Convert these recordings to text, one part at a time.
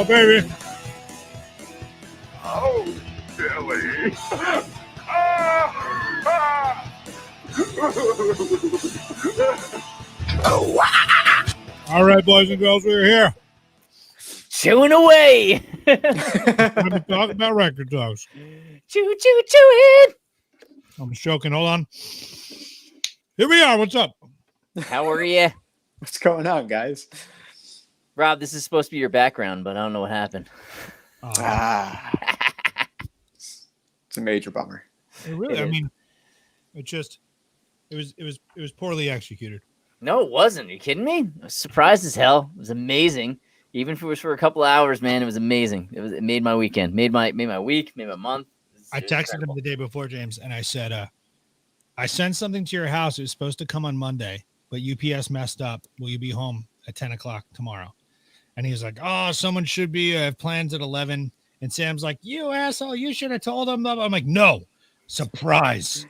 baby. Oh, Billy. All right, boys and girls, we're here. Chewing away. Time to talk about record talks. Chewing. I'm joking. Hold on. Here we are. What's up? How are you? What's going on, guys? Rob, this is supposed to be your background, but I don't know what happened. It's a major bummer. Really, I mean, it was poorly executed. No, it wasn't. Are you kidding me? I was surprised as hell. It was amazing. Even if it was for a couple of hours, man, it was amazing. It made my weekend, made my week, made my month. I texted him the day before, James, and I said, I sent something to your house. It was supposed to come on Monday, but UPS messed up. Will you be home at 10 o'clock tomorrow? And he was like, oh, someone should be. I have plans at 11. And Sam's like, you asshole, you should have told him. I'm like, no, surprise.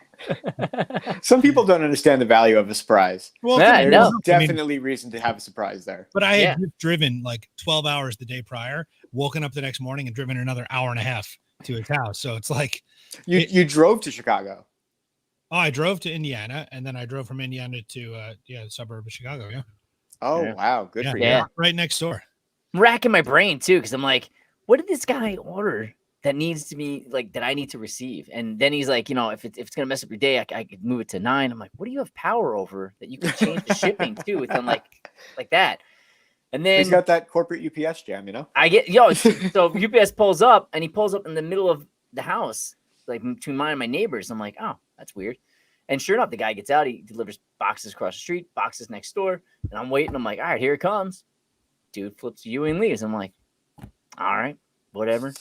Some people don't understand the value of a surprise. Well, Yeah, There's no. definitely reason to have a surprise there. But I had driven like 12 hours the day prior, woken up the next morning and driven another hour and a half to his house. So it's like You drove to Chicago. Oh, I drove to Indiana, and then I drove from Indiana to the suburb of Chicago. Yeah. Oh, Yeah. wow. Good for you. Yeah. Right next door. I'm racking my brain too, because I'm like, what did this guy order that needs to be like that I need to receive? And then he's like, if it's gonna mess up your day, I could move it to 9. I'm like, what do you have power over that you can change the shipping too within like that? And then He's got that corporate UPS jam, I get so UPS pulls up and he pulls up in the middle of the house, like between mine and my neighbors. I'm like, oh, that's weird. And sure enough, the guy gets out, he delivers boxes across the street, boxes next door, and I'm waiting. I'm like, all right, here it comes. Dude flips you and leaves. I'm like, all right, whatever.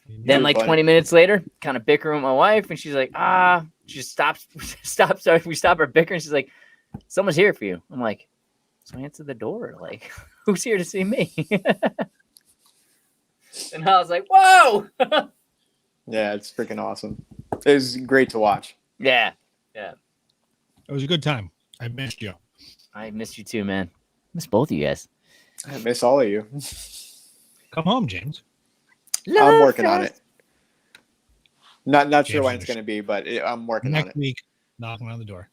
Then like 20 minutes later, kind of bickering with my wife, and she's like, she just stops. Sorry, we stop our bickering. She's like, someone's here for you. I'm like, so I answer the door. Like, who's here to see me? And I was like, whoa. Yeah, it's freaking awesome. It was great to watch. Yeah. It was a good time. I missed you. I missed you too, man. Miss both of you guys. I miss all of you. Come home, James. I'm working on it. Not sure James when it's going to be, but I'm working on Next it. week, knocking on the door.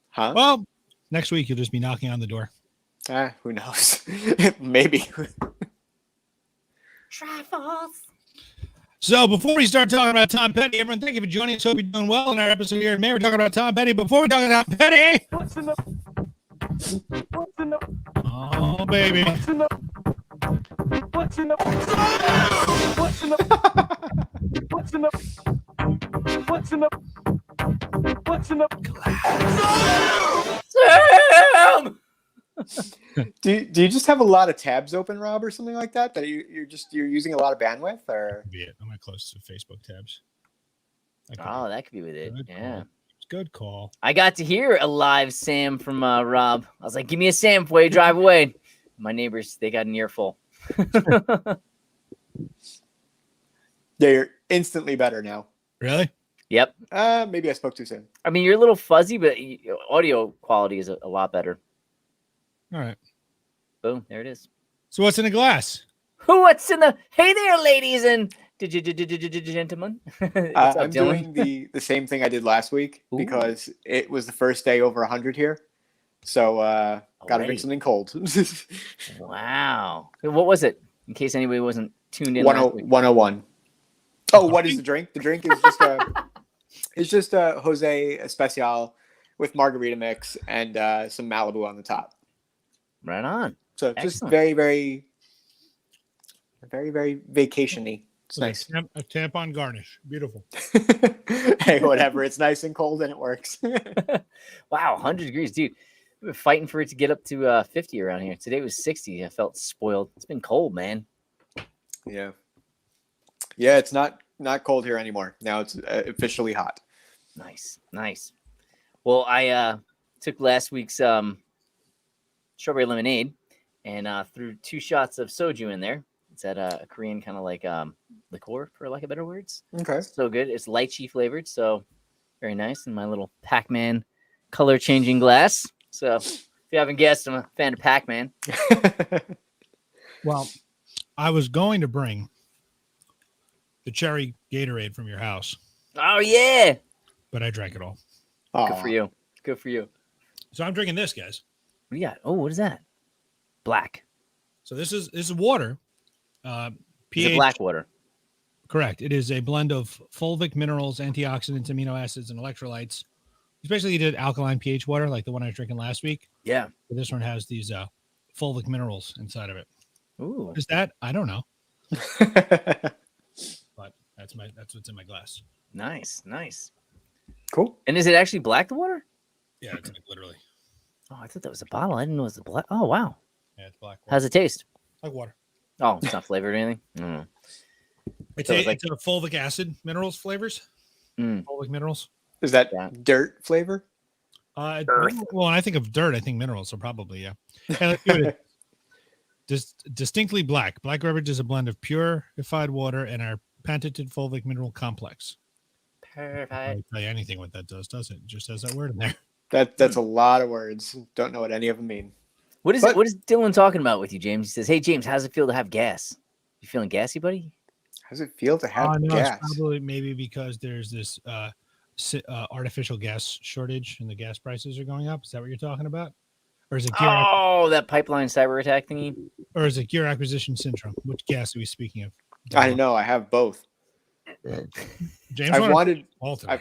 Huh? Well, next week you'll just be knocking on the door. Who knows? Maybe. Trifles. So before we start talking about Tom Petty, everyone, thank you for joining us. Hope you're doing well in our episode here. May we're talking about Tom Petty. Before we talk about Tom Petty, oh baby, Sam! Do you just have a lot of tabs open, Rob, or something like that? That you're using a lot of bandwidth, or? I'm gonna close the Facebook tabs. Oh, that could be with it. Good Yeah. call. Good call. I got to hear a live Sam from Rob. I was like, give me a Sam before you drive away. My neighbors, they got an earful. Yeah, you're instantly better now. Really? Yep. Maybe I spoke too soon. I mean, you're a little fuzzy, but audio quality is a lot better. All right. Boom. There it is. So what's in the glass? What's in the... Hey there, ladies and gentlemen. What's up, I'm Dylan? doing the same thing I did last week Ooh. because it was the first day over 100 here. So got to Alrighty. drink something cold. Wow. What was it? In case anybody wasn't tuned in. 101. Oh, what is the drink? The drink is just a Jose Especial with margarita mix and some Malibu on the top. Right on. So just Excellent. very, very, very, very vacation-y. It's nice. A tampon garnish. Beautiful. Hey, whatever. It's nice and cold and it works. Wow, 100 degrees, dude. We've been fighting for it to get up to 50 around here. Today was 60. I felt spoiled. It's been cold, man. Yeah. Yeah, it's not cold here anymore. Now it's officially hot. Nice. Well, I took last week's strawberry lemonade and threw 2 shots of soju in there. It's at a Korean kind of like liqueur, for lack of better words. Okay. So good. It's lychee flavored, so very nice. In my little Pac-Man color changing glass. So if you haven't guessed, I'm a fan of Pac-Man. Well, I was going to bring the cherry Gatorade from your house, Oh yeah. but I drank it all. Good for you. Good for you. So I'm drinking this, guys. What do you got? Oh, what is that? Black. So this is water. Is it pH black water? Correct. It is a blend of fulvic minerals, antioxidants, amino acids, and electrolytes. Especially you did alkaline pH water, like the one I was drinking last week. Yeah. But this one has these fulvic minerals inside of it. Ooh. What is that? I don't know. But that's what's in my glass. Nice. Nice. Cool. And is it actually black, the water? Yeah, it's like literally. Oh, I thought that was a bottle. I didn't know it was a black. Oh, wow. Yeah, it's black water. How's it taste? Like water. Oh, it's not flavored or anything? Mm. It's So a, it's like- it's a fulvic acid minerals flavors. Mm. Fulvic minerals. Is that Yeah. dirt flavor? Well, when I think of dirt, I think minerals. So probably, yeah. Hey, let's do it. Distinctly black. Black beverage is a blend of purified water and our patented fulvic mineral complex. I Perfect. don't tell you anything what that does it? It just has that word in there. That's a lot of words. Don't know what any of them mean. What is But- it? What is Dylan talking about with you, James? He says, "Hey, James, how's it feel to have gas? You feeling gassy, buddy?" How does it feel to have No, gas? it's probably maybe because there's this artificial gas shortage and the gas prices are going up. Is that what you're talking about? Or is it gear, Oh, that pipeline cyber attack thingy. or is it gear acquisition syndrome? Which gas are we speaking of? I know. I have both. James I wanted wanted Paul today.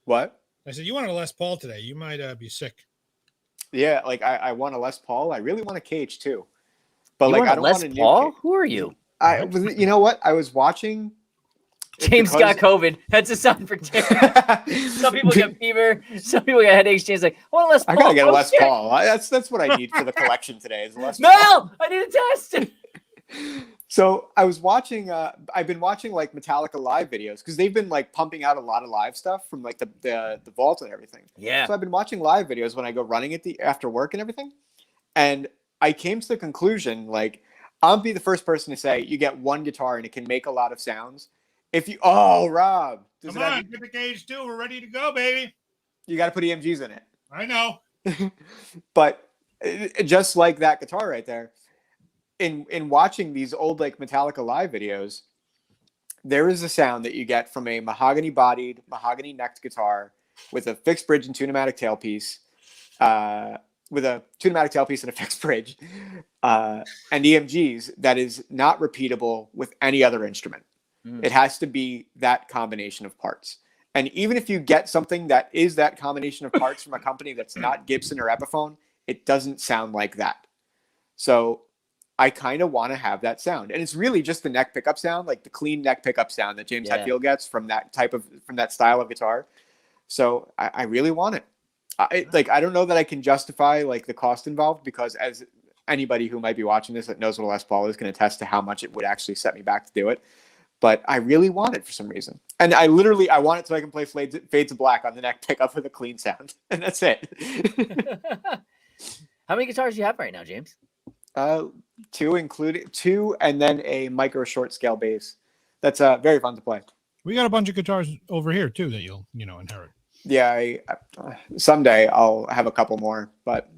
what? I said you wanted a Les Paul today. You might be sick. Yeah, like I want a Les Paul. I really want a KH2, but You like want I a don't Les want a new. Paul? Who are you? You know what? I was watching. James got COVID. That's a sign for James. Some people get fever. Some people get headaches. James like, well, Les Paul. I gotta get a Oh, Les shit. Paul. That's what I need for the collection today. Is a Les Paul. Mel, I need a test. So I was watching. I've been watching like Metallica live videos because they've been like pumping out a lot of live stuff from like the vault and everything. Yeah. So I've been watching live videos when I go running after work and everything, and I came to the conclusion like I'll be the first person to say you get one guitar and it can make a lot of sounds. If you Rob, Come on, get the KH2. We're ready to go, baby. you got to put EMGs in it. I know. But just like that guitar right there, in watching these old like Metallica live videos, there is a sound that you get from a mahogany bodied, mahogany necked guitar with a fixed bridge and tunematic tailpiece, with a tunematic tailpiece and a fixed bridge, and EMGs that is not repeatable with any other instrument. Mm. It has to be that combination of parts. And even if you get something that is that combination of parts from a company that's not Gibson or Epiphone, it doesn't sound like that. So I kind of want to have that sound. And it's really just the neck pickup sound, like the clean neck pickup sound that James Hetfield gets from that style of guitar. So I really want it. I don't know that I can justify like the cost involved, because as anybody who might be watching this that knows what a Les Paul is can attest to how much it would actually set me back to do it. But I really want it for some reason. And I want it so I can play Fades of Black on the neck pickup with a clean sound. And that's it. How many guitars do you have right now, James? Two, and then a micro short scale bass. That's very fun to play. We got a bunch of guitars over here too that you'll inherit. Yeah, someday I'll have a couple more, but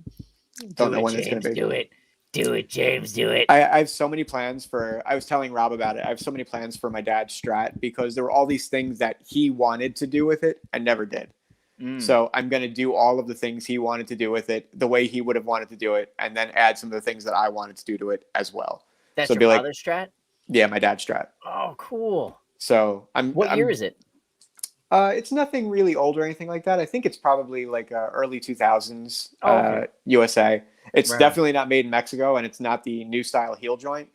don't know when it's going to be. Do it, James. Do it. I have so many plans I was telling Rob about it. I have so many plans for my dad's Strat because there were all these things that he wanted to do with it and never did. Mm. So I'm going to do all of the things he wanted to do with it the way he would have wanted to do it, and then add some of the things that I wanted to do to it as well. That's so your father's Strat? Yeah, my dad's Strat. Oh, cool. So What year is it? It's nothing really old or anything like that. I think it's probably like early 2000s okay. USA. It's Right. definitely not made in Mexico, and it's not the new style heel joint.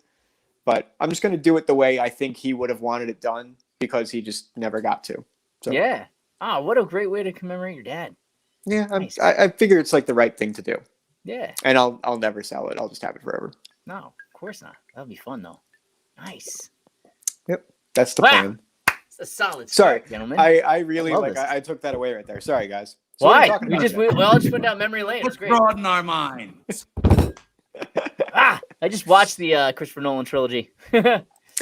But I'm just going to do it the way I think he would have wanted it done because he just never got to. So Yeah. Oh, what a great way to commemorate your dad. yeah, Nice. I figure it's like the right thing to do, Yeah. and I'll never sell it. I'll just have it forever. No, of course not. That'll be fun though. Nice. That's the Wow. plan. It's a solid Sorry, start, gentlemen. I really love like this. I took that away right there. Sorry, guys. So what are Why? talking We about all just went down memory lane. It was Let's great. broaden our minds. I just watched the Christopher Nolan trilogy.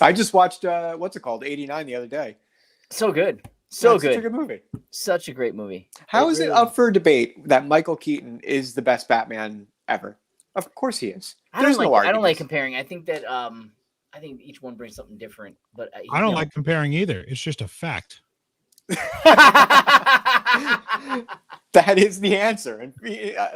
I just watched what's it called, 89 the other day. So good. So It's good. Such a good movie. Such a great movie. How is it really- up for debate that Michael Keaton is the best Batman ever? Of course he is. I There's don't no like. I don't like arguments. comparing. I think that I think each one brings something different. But I don't like comparing either. It's just a fact. That is the answer. And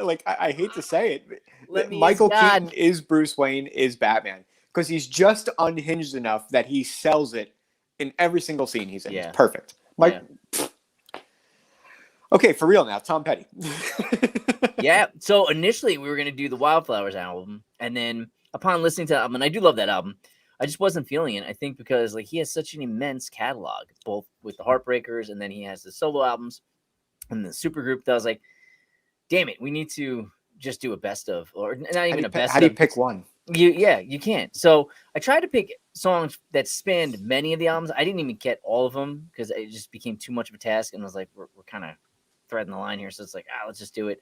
like, I hate to say it, Let me Michael as God. Keaton is Bruce Wayne, is Batman, because he's just unhinged enough that he sells it in every single scene he's in. Yeah. It's perfect. Mike. Yeah. Okay, for real now, Tom Petty. Yeah. So initially we were gonna do the Wildflowers album, and then upon listening to that album, and I do love that album, I just wasn't feeling it. I think because like he has such an immense catalog, both with the Heartbreakers, and then he has the solo albums and the supergroup. That I was like, damn it, we need to just do a best of, or not even a best. How do you pick one? You can't. So I tried to pick songs that spanned many of the albums. I didn't even get all of them because it just became too much of a task, and I was like, we're kind of threading the line here, so it's like, let's just do it.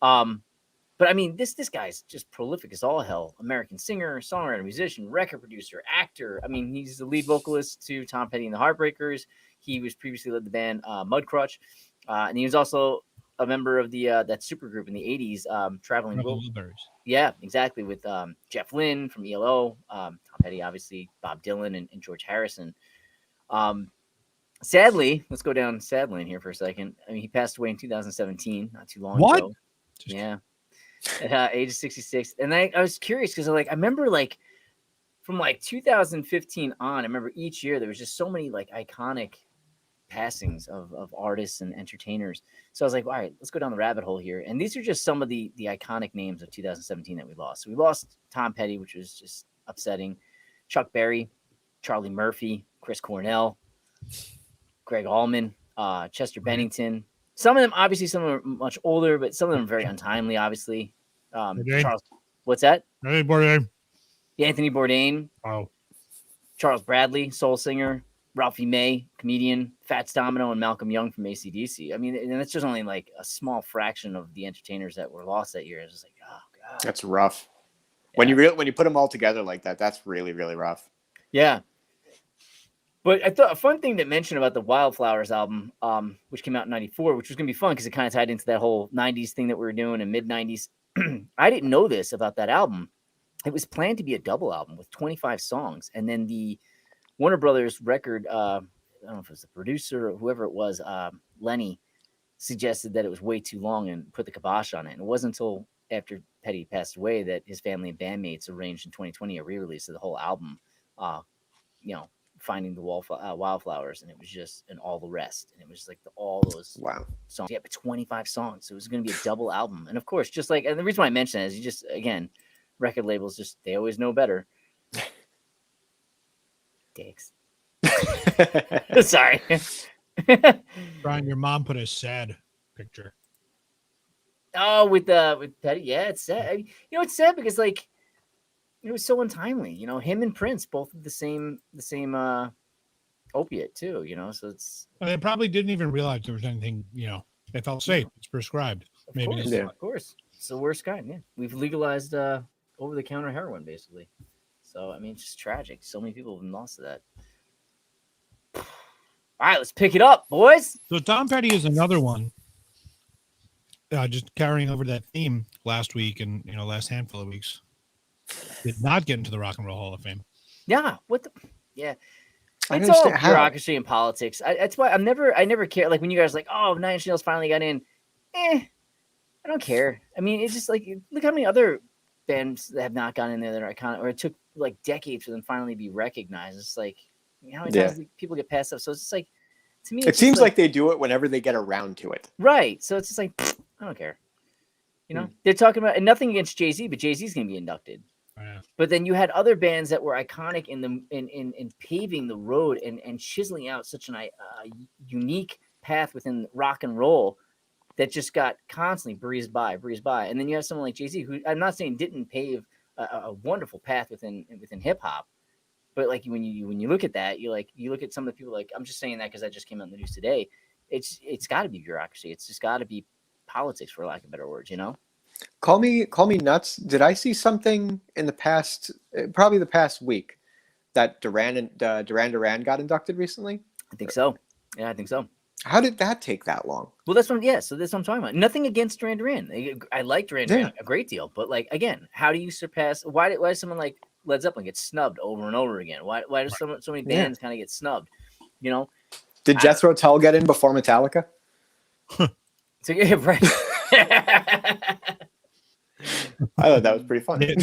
But I mean, this guy's just prolific as all hell. American singer, songwriter, musician, record producer, actor. I mean, he's the lead vocalist to Tom Petty and the Heartbreakers. He was previously led the band Mudcrutch, and he was also a member of the that supergroup in the '80s, Traveling Wilburys. Yeah, exactly, with Jeff Lynne from ELO, Tom Petty, obviously, Bob Dylan, and George Harrison. Sadly, let's go down sad lane here for a second. I mean, he passed away in 2017, not too long ago. Yeah. At age of 66. And I was curious because I remember like from like 2015 on, I remember each year there was just so many like iconic passings of artists and entertainers. So I was like, all right, let's go down the rabbit hole here. And these are just some of the iconic names of 2017 that we lost. So we lost Tom Petty, which was just upsetting. Chuck Berry, Charlie Murphy, Chris Cornell, Greg Allman, Chester Bennington. Some of them, obviously, some of them are much older, but some of them are very untimely, obviously. Charles, what's that? Hey, Bourdain. Anthony Bourdain. Oh. Charles Bradley, soul singer. Ralphie May, comedian. Fats Domino and Malcolm Young from AC/DC. I mean, and that's just only like a small fraction of the entertainers that were lost that year. It's just like, oh, God. That's rough. Yeah. When you put them all together like that, that's really, really rough. Yeah. But I thought a fun thing to mention about the Wildflowers album, which came out in '94, which was going to be fun because it kind of tied into that whole 90s thing that we were doing in mid-90s. I didn't know this about that album. It was planned to be a double album with 25 songs. And then the Warner Brothers record, I don't know if it was the producer or whoever it was, Lenny, suggested that it was way too long and put the kibosh on it. And it wasn't until after Petty passed away that his family and bandmates arranged in 2020 a re-release of the whole album, Finding the Wildflowers, and it was just and all the rest, and it was like all those songs. Yeah, but 25 songs, so it was going to be a double album. And of course, just like, and the reason why I mention that is you just, again, record labels just they always know better. Dicks. Sorry. Brian, your mom put a sad picture. Oh, with Petty, yeah, it's sad. It's sad because like. It was so untimely, him and Prince, both of the same opiate too, so it's. Well, they probably didn't even realize there was anything, they felt safe. It's prescribed. Of course. It's the worst kind. Yeah. We've legalized over-the-counter heroin, basically. So, I mean, it's just tragic. So many people have been lost to that. All right, let's pick it up, boys. So Tom Petty is another one. Just carrying over that theme last week and, last handful of weeks. Did not get into the Rock and Roll Hall of Fame. Yeah. Yeah. It's all bureaucracy and politics. That's why I never care. Like when you guys are like, oh, Nine Inch Nails finally got in. I don't care. I mean, it's just like, look how many other bands that have not gotten in there that are iconic, or it took like decades for them finally to be recognized. It's like, how many times people get passed up? So it's just like, to me, it seems like they do it whenever they get around to it. Right. So it's just like, I don't care. They're talking about, and nothing against Jay-Z, but Jay-Z's going to be inducted. Yeah. But then you had other bands that were iconic in paving the road and chiseling out such a unique path within rock and roll that just got constantly breezed by. And then you have someone like Jay-Z, who I'm not saying didn't pave a wonderful path within hip hop, but like when you look at that, you look at some of the people, like I'm just saying that because that just came out in the news today. It's got to be bureaucracy. It's just got to be politics, for lack of better words, Call me nuts. Did I see something in the past, probably the past week, that Duran Duran got inducted recently? I think so. Yeah, I think so. How did that take that long? Well, that's what. Yeah, so that's what I'm talking about. Nothing against Duran Duran. I like Duran Duran a great deal, but like again, how do you surpass? Why does someone like Led Zeppelin get snubbed over and over again? Why does so many bands kind of get snubbed? You know, did Jethro Tull get in before Metallica? So yeah, right. I thought that was pretty fun. They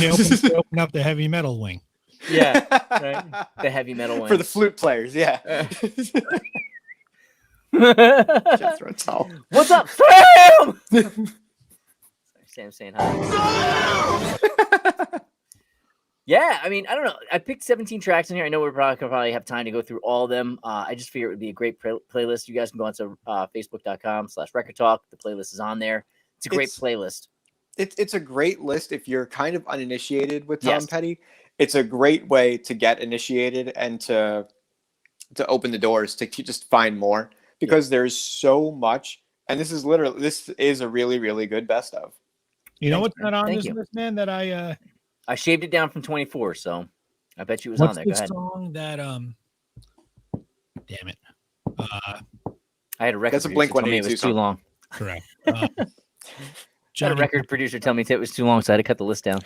open up the heavy metal wing. Yeah, right. The heavy metal wing for the flute players. Yeah. Jethro Tull. What's up, Sam? Sam's saying hi. Yeah, I mean, I don't know. I picked 17 tracks in here. I know we're probably have time to go through all of them. I just figure it would be a great playlist. You guys can go onto facebook.com/Record Talk. The playlist is on there. It's a great playlist. It's a great list if you're kind of uninitiated with Tom Petty. It's a great way to get initiated and to open the doors to just find more, because there's so much. And this is a really, really good best of. You know what's not on this list, man, that I shaved it down from 24, so I bet you it was on there. Go ahead. Song that damn it. I had a record. That's a Blink-182 it was too long. Correct. I had a record producer tell me it was too long, so I had to cut the list down.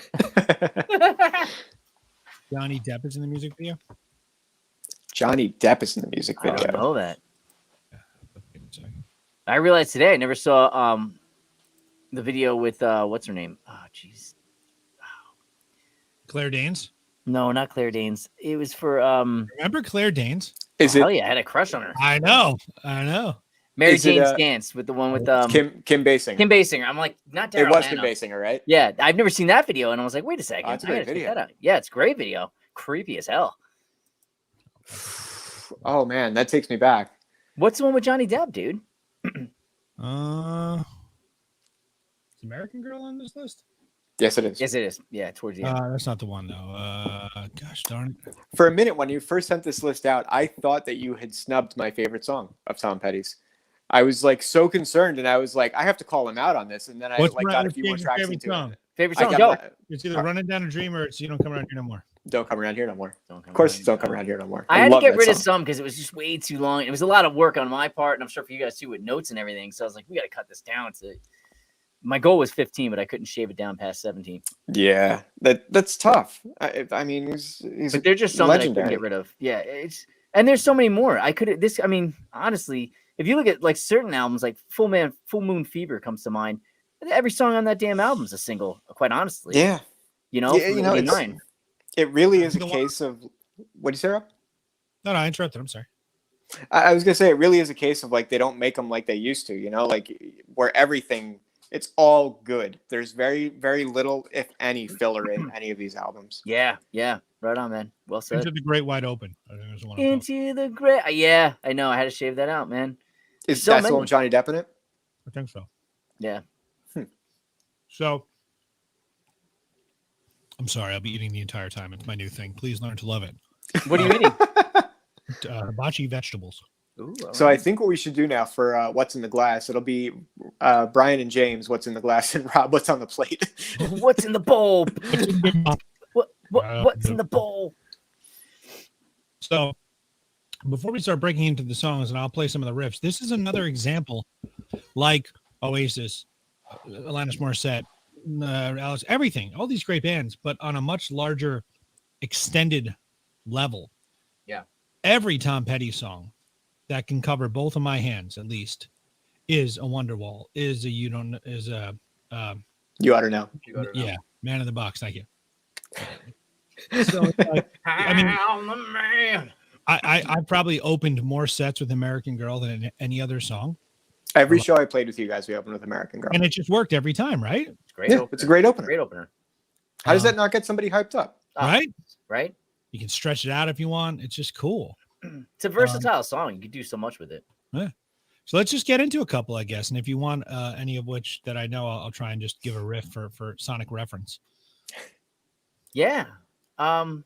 Johnny Depp is in the music video. Johnny Depp is in the music video. I don't know that. I realized today I never saw the video with what's her name? Oh, jeez. Claire Danes? No, not Claire Danes. It was for remember Claire Danes? Hell yeah, I had a crush on her. I know. Mary Jane's Dance with the one with Kim Basinger. Kim Basinger. I'm like, not Daryl It was Hannah. Kim Basinger, right? Yeah, I've never seen that video, and I was like, wait a second. Oh, it's a great video. Check that out. Yeah, it's a great video. Creepy as hell. Oh man, that takes me back. What's the one with Johnny Depp, dude? Is American Girl on this list? Yes, it is. Yes, it is. Yeah, towards the end. That's not the one though. Gosh darn it. For a minute, when you first sent this list out, I thought that you had snubbed my favorite song of Tom Petty's. I was like so concerned, and I was like, I have to call him out on this. And then I got a few more tracks into it. Favorite song? Go. It's either Running Down a Dream or it's You Don't Come Around Here No More. Don't Come Around Here No More. Of course, Don't Come Around Here No More. I had to get rid of some because it was just way too long. It was a lot of work on my part, and I'm sure for you guys too with notes and everything. So I was like, we got to cut this down. My goal was 15, but I couldn't shave it down past 17. Yeah, that's tough. I mean, but they're just some that I couldn't get rid of. Yeah, and there's so many more. I mean, honestly, if you look at like certain albums, like Full Moon Fever comes to mind. Every song on that damn album is a single. Quite honestly. Yeah. You know, it really is a case of what do you say, Rob? No, I interrupted. I'm sorry. I was gonna say it really is a case of like they don't make them like they used to. You know, like where everything. It's all good. There's very, very little, if any, filler in any of these albums. Yeah. Right on, man. Well said. Into the Great Wide Open. I think there's one. Into the Great. Yeah, I know. I had to shave that out, man. Is that still Johnny Depp in it? I think so. Yeah. So, I'm sorry. I'll be eating the entire time. It's my new thing. Please learn to love it. What are you eating? Hibachi vegetables. Ooh, so I think what we should do now for What's in the Glass, it'll be Brian and James, What's in the Glass, and Rob, What's on the Plate. What's in the bowl? What's in the bowl? So before we start breaking into the songs, and I'll play some of the riffs, this is another example like Oasis, Alanis Morissette, Alice, everything, all these great bands, but on a much larger extended level. Yeah. Every Tom Petty song that can cover both of my hands, at least, is a Wonderwall, is a You Oughta Know. Yeah, Man in the Box. Thank you. So, I mean, I probably opened more sets with American Girl than any other song. Every show I played with you guys, we opened with American Girl, and it just worked every time, right? It's great. Yeah, it's a great opener. Great opener. How does that not get somebody hyped up? Right. You can stretch it out if you want. It's just cool. It's a versatile song. You can do so much with it. Yeah. So let's just get into a couple, I guess. And if you want any of which that I know, I'll try and just give a riff for sonic reference. Yeah. I don't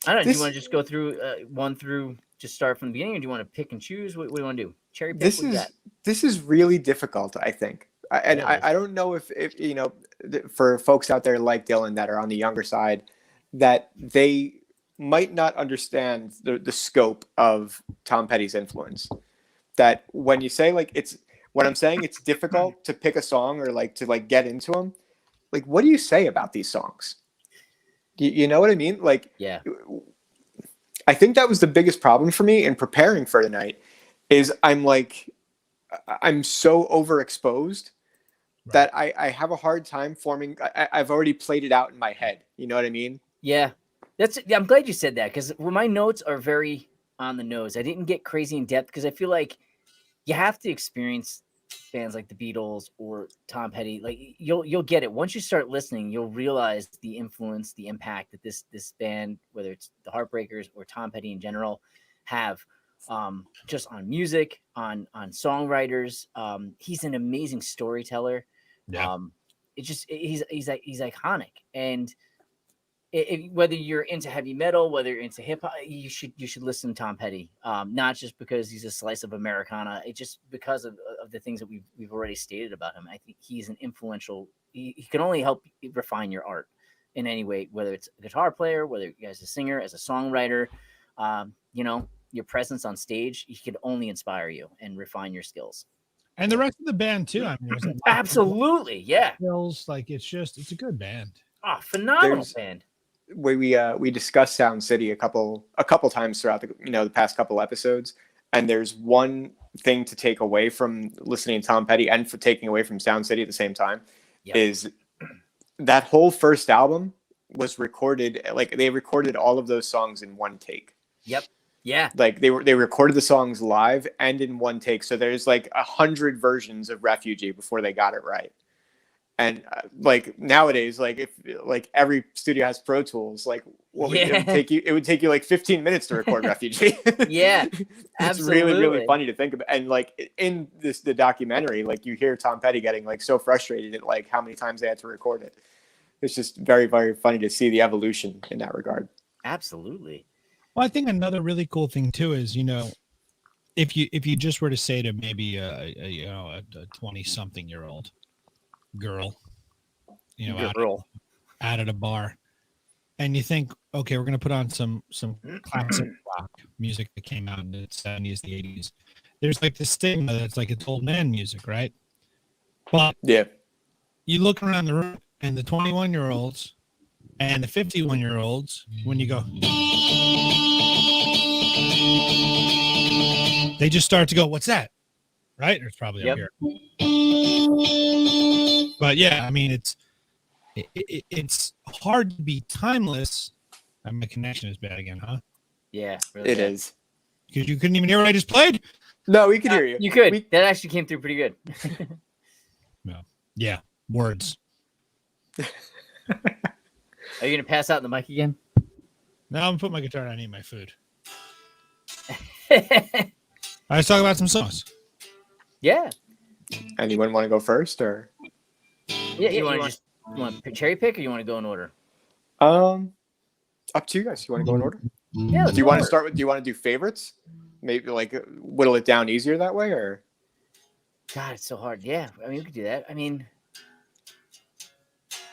know. Do you want to just go through one through, just start from the beginning, or do you want to pick and choose? What do you want to do? Cherry pick? This is really difficult, I think. I don't know if you know, for folks out there like Dylan that are on the younger side, that they might not understand the scope of Tom Petty's influence, that when you say like when I'm saying it's difficult to pick a song or like to like get into them, like what do you say about these songs? You know what I mean? Like, Yeah. I think that was the biggest problem for me in preparing for tonight is I'm so overexposed that I have a hard time forming. I've already played it out in my head. You know what I mean? Yeah. I'm glad you said that, because my notes are very on the nose. I didn't get crazy in depth because I feel like you have to experience bands like the Beatles or Tom Petty. Like you'll get it once you start listening. You'll realize the influence, the impact that this band, whether it's the Heartbreakers or Tom Petty in general, have just on music, on songwriters. He's an amazing storyteller. Yeah. He's iconic, and whether you're into heavy metal, whether you're into hip hop, you should listen to Tom Petty. Not just because he's a slice of Americana, it's just because of the things that we've already stated about him. I think he's an influential. He can only help refine your art in any way, whether it's a guitar player, whether as a singer, as a songwriter. Your presence on stage, he can only inspire you and refine your skills. And the rest of the band too. I mean, absolutely, yeah. Skills, like it's a good band. Oh, phenomenal band. We discussed Sound City a couple times throughout the past couple episodes, and there's one thing to take away from listening to Tom Petty and for taking away from Sound City at the same time is that whole first album was recorded, like they recorded all of those songs in one take. Yep. Yeah. Like they recorded the songs live and in one take. So there's like 100 versions of Refugee before they got it right. And like nowadays, like if like every studio has Pro Tools, like it would take you like 15 minutes to record Refugee. Yeah, it's really, really funny to think about. And like in the documentary, like you hear Tom Petty getting like so frustrated at like how many times they had to record it. It's just very, very funny to see the evolution in that regard. Absolutely. Well, I think another really cool thing too is, if you just were to say to maybe a 20-something-year-old girl, out at a bar, and you think, okay, we're going to put on some classic rock music that came out in the 70s, the 80s. There's like this stigma that's like it's old man music, right? But yeah, you look around the room and the 21-year-olds and the 51-year-olds, when you go, they just start to go, what's that? Right? Or it's probably up here. But yeah, I mean, it's hard to be timeless. My connection is bad again, huh? Yeah, really it is. Because you couldn't even hear what I just played? No, we could hear you. You could. That actually came through pretty good. No. Yeah, words. Are you going to pass out the mic again? No, I'm going to put my guitar down and eat my food. Let's talk about some songs. Yeah. Anyone want to go first, or? Yeah, you want to cherry pick, or you want to go in order? Up to you guys. You want to go in order? Yeah. Do you want to start with? Do you want to do favorites? Maybe like whittle it down easier that way, or? God, it's so hard. Yeah, I mean, we could do that. I mean,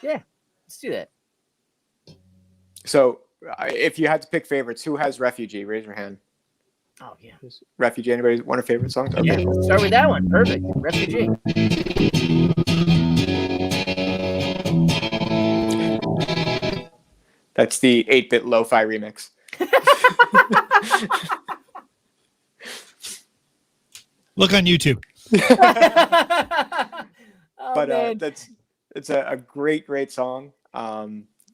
yeah, let's do that. So, if you had to pick favorites, who has Refugee? Raise your hand. Oh yeah, Refugee. Anybody want a favorite song? Okay. Yeah, let's start with that one. Perfect. Refugee. That's the 8-bit lo-fi remix. Look on YouTube. It's a great song.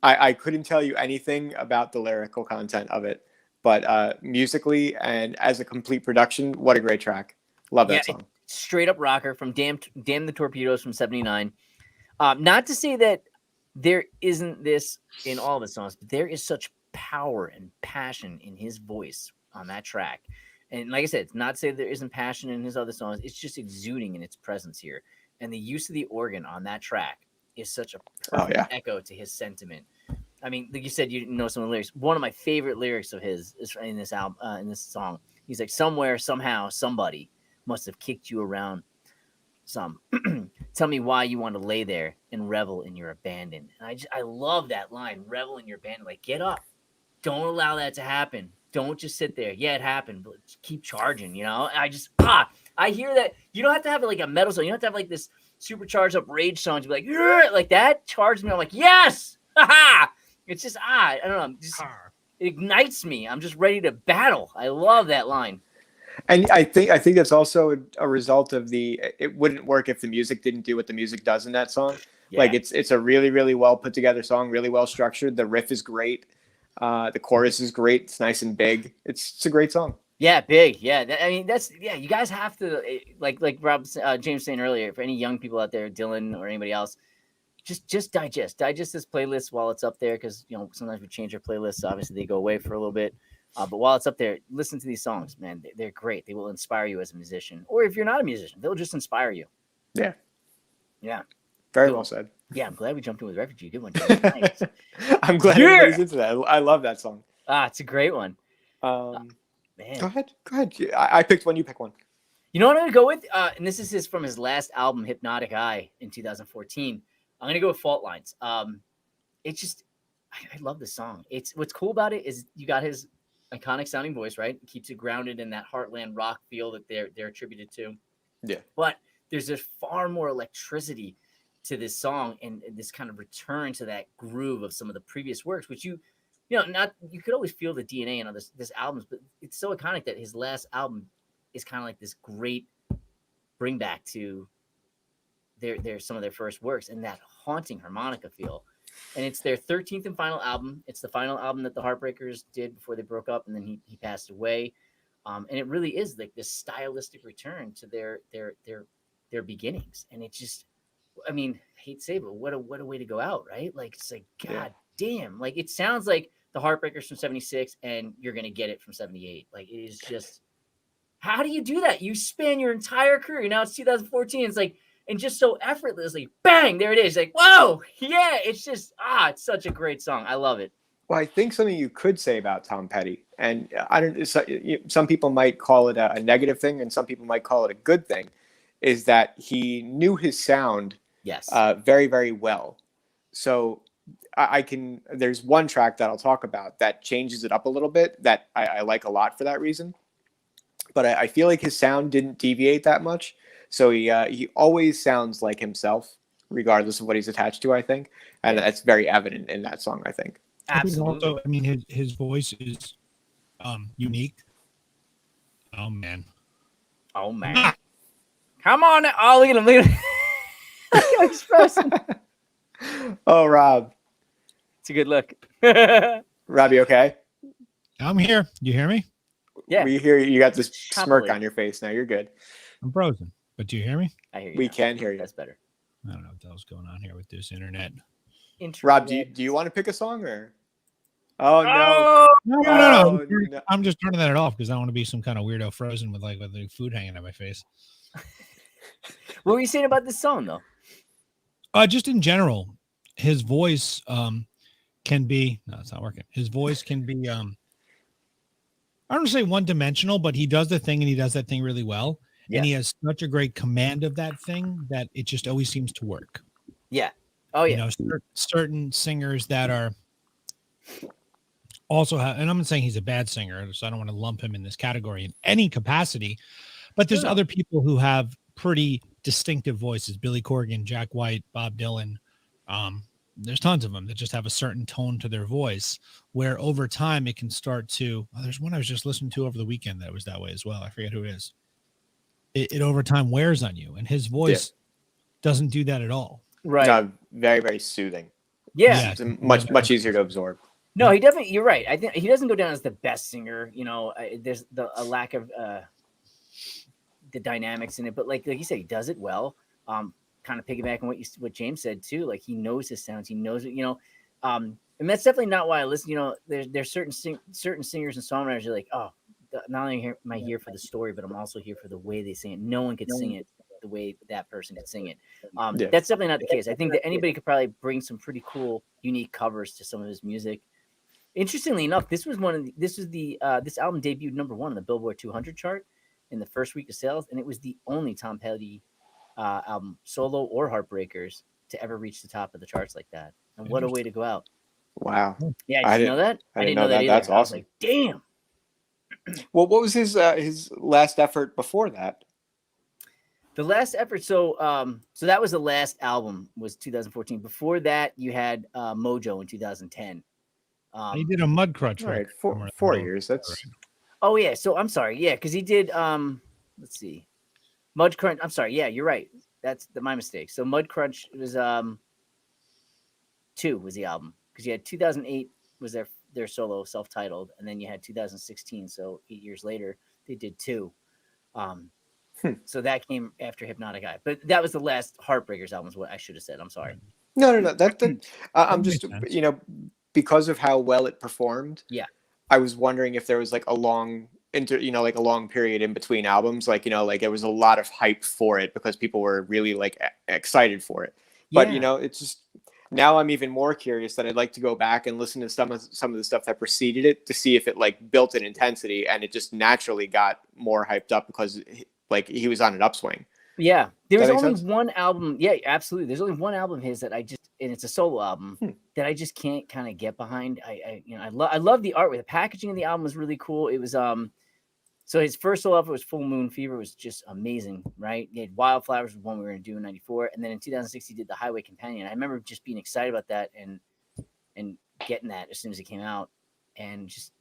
I couldn't tell you anything about the lyrical content of it, but musically and as a complete production, what a great track. Love that song. Straight up rocker from Damn the Torpedoes from '79. Not to say that there isn't this in all of his songs, but there is such power and passion in his voice on that track. And like I said, it's not to say there isn't passion in his other songs. It's just exuding in its presence here. And the use of the organ on that track is such a perfect echo to his sentiment. I mean, like you said, you didn't know some of the lyrics. One of my favorite lyrics of his is in this album, in this song. He's like, somewhere, somehow, somebody must have kicked you around some. Tell me why you want to lay there and revel in your abandon. And I love that line, revel in your abandon. Like, get up. Don't allow that to happen. Don't just sit there. Yeah, it happened, but just keep charging, And I hear that. You don't have to have like a metal song. You don't have to have like this supercharged up rage song to be like, "Yeah," like that charges me. I'm like, yes, ha. It's just I don't know. It ignites me. I'm just ready to battle. I love that line. And I think that's also a result of it wouldn't work if the music didn't do what the music does in that song. Yeah. Like it's a really, really well put together song, really well structured. The riff is great. The chorus is great. It's nice and big. It's a great song. Yeah, big. Yeah, you guys have to like Rob James saying earlier. For any young people out there, Dylan or anybody else, just digest this playlist while it's up there, because sometimes we change our playlists. Obviously, they go away for a little bit, but while it's up there, listen to these songs, man. They're great. They will inspire you as a musician, or if you're not a musician, they'll just inspire you. Yeah. Yeah. Very well said. Yeah, I'm glad we jumped in with Refugee. Good one. Nice. I'm glad everybody's into that. I love that song. It's a great one. Man. Go ahead. I picked one. You pick one. You know what I'm going to go with? And this is from his last album, Hypnotic Eye, in 2014. I'm going to go with Fault Lines. It's just, I love this song. What's cool about it is you got his iconic sounding voice, right? It keeps it grounded in that heartland rock feel that they're attributed to. Yeah. But there's just far more electricity to this song, and this kind of return to that groove of some of the previous works, which you could always feel the DNA in this albums, but it's so iconic that his last album is kind of like this great bring back to their some of their first works, and that haunting harmonica feel. And it's their 13th and final album. It's the final album that the Heartbreakers did before they broke up, and then he passed away. And it really is like this stylistic return to their beginnings. And it just, I mean, I hate to say it, but what a way to go out, right? Like, it's like, God damn. Like, it sounds like the Heartbreakers from 76, and you're going to get it from 78. Like, it is just, how do you do that? You span your entire career. Now it's 2014. It's like, and just so effortlessly, bang, there it is. Like, whoa, yeah, it's just, it's such a great song. I love it. Well, I think something you could say about Tom Petty, and some people might call it a negative thing, and some people might call it a good thing, is that he knew his sound very, very well. So there's one track that I'll talk about that changes it up a little bit that I like a lot for that reason. But I feel like his sound didn't deviate that much. So he always sounds like himself, regardless of what he's attached to, I think. And that's very evident in that song, I think. Absolutely. Also, I mean, his voice is unique. Oh, man. Come on. Oh, look at him. Look at him expressing. Oh, Rob. It's a good look. Rob, you okay? I'm here. You hear me? Yeah. We hear you. You got this Happily. smirk on your face now. You're good. I'm frozen. But do you hear me? I hear you. We now. can hear you. That's better. I don't know what the hell's going on here with this internet. Rob, do you want to pick a song or? Oh no! No. No. I'm just turning that off because I don't want to be some kind of weirdo frozen with the food hanging on my face. What were you saying about this song, though? Just in general, his voice can be. No, it's not working. His voice can be. I don't want to say one-dimensional, but he does the thing, and he does that thing really well. Yeah. And he has such a great command of that thing that it just always seems to work. Yeah. Oh yeah. Certain singers that are also have, and I'm not saying he's a bad singer, so I don't want to lump him in this category in any capacity, but there's other people who have pretty distinctive voices. Billy Corgan, Jack White, Bob Dylan. There's tons of them that just have a certain tone to their voice where over time it can start to, there's one I was just listening to over the weekend that was that way as well. I forget who it is. It over time wears on you, and his voice doesn't do that at all. Right. Very, very soothing. Yeah. It's much easier to absorb. No, he definitely, you're right. I think he doesn't go down as the best singer. There's a lack of the dynamics in it, but like you said, he does it well. Kind of piggyback on what James said too. Like, he knows his sounds. He knows it, and that's definitely not why I listen. There's certain singers and songwriters you're like, oh, not only am I here for the story, but I'm also here for the way they sing it. No one could sing it the way that person could sing it. That's definitely not the case. I think that anybody could probably bring some pretty cool, unique covers to some of his music. Interestingly enough, this album debuted number 1 on the Billboard 200 chart in the first week of sales, and it was the only Tom Petty album, solo or Heartbreakers, to ever reach the top of the charts like that. And what a way to go out! Wow. Yeah, did you know that? I didn't know that either. That's awesome. I was like, damn. Well, what was his last effort before that? The last effort, so that was the last album, was 2014. Before that, you had Mojo in 2010. He did a Mud Crutch All right, record. four, somewhere in the 4 middle of years. that, That's right? Oh yeah, so I'm sorry, yeah, because he did let's see, Mud Crunch. I'm sorry, yeah, you're right. That's my mistake. So Mud Crunch was 2 was the album, because you had 2008 was their solo self-titled, and then you had 2016. So 8 years later, they did 2. So that came after Hypnotic Eye, but that was the last Heartbreakers album. Is what I should have said. I'm sorry. no. That I'm That just makes sense. because of how well it performed. Yeah. I was wondering if there was like a long like a long period in between albums, like like there was a lot of hype for it because people were really like excited for it. But Yeah. it's just now I'm even more curious that I'd like to go back and listen to some of the stuff that preceded it to see if it like built an intensity and it just naturally got more hyped up because like he was on an upswing. Yeah, there was That make only sense? one album. Yeah, absolutely. There's only one album of his that I just, and it's a solo album that I just can't kind of get behind. I love the art with the packaging of the album was really cool. It was so his first solo album was Full Moon Fever, was just amazing, right? He had Wildflowers, was one we were gonna do in '94, and then in 2006 he did The Highway Companion. I remember just being excited about that and getting that as soon as it came out, and just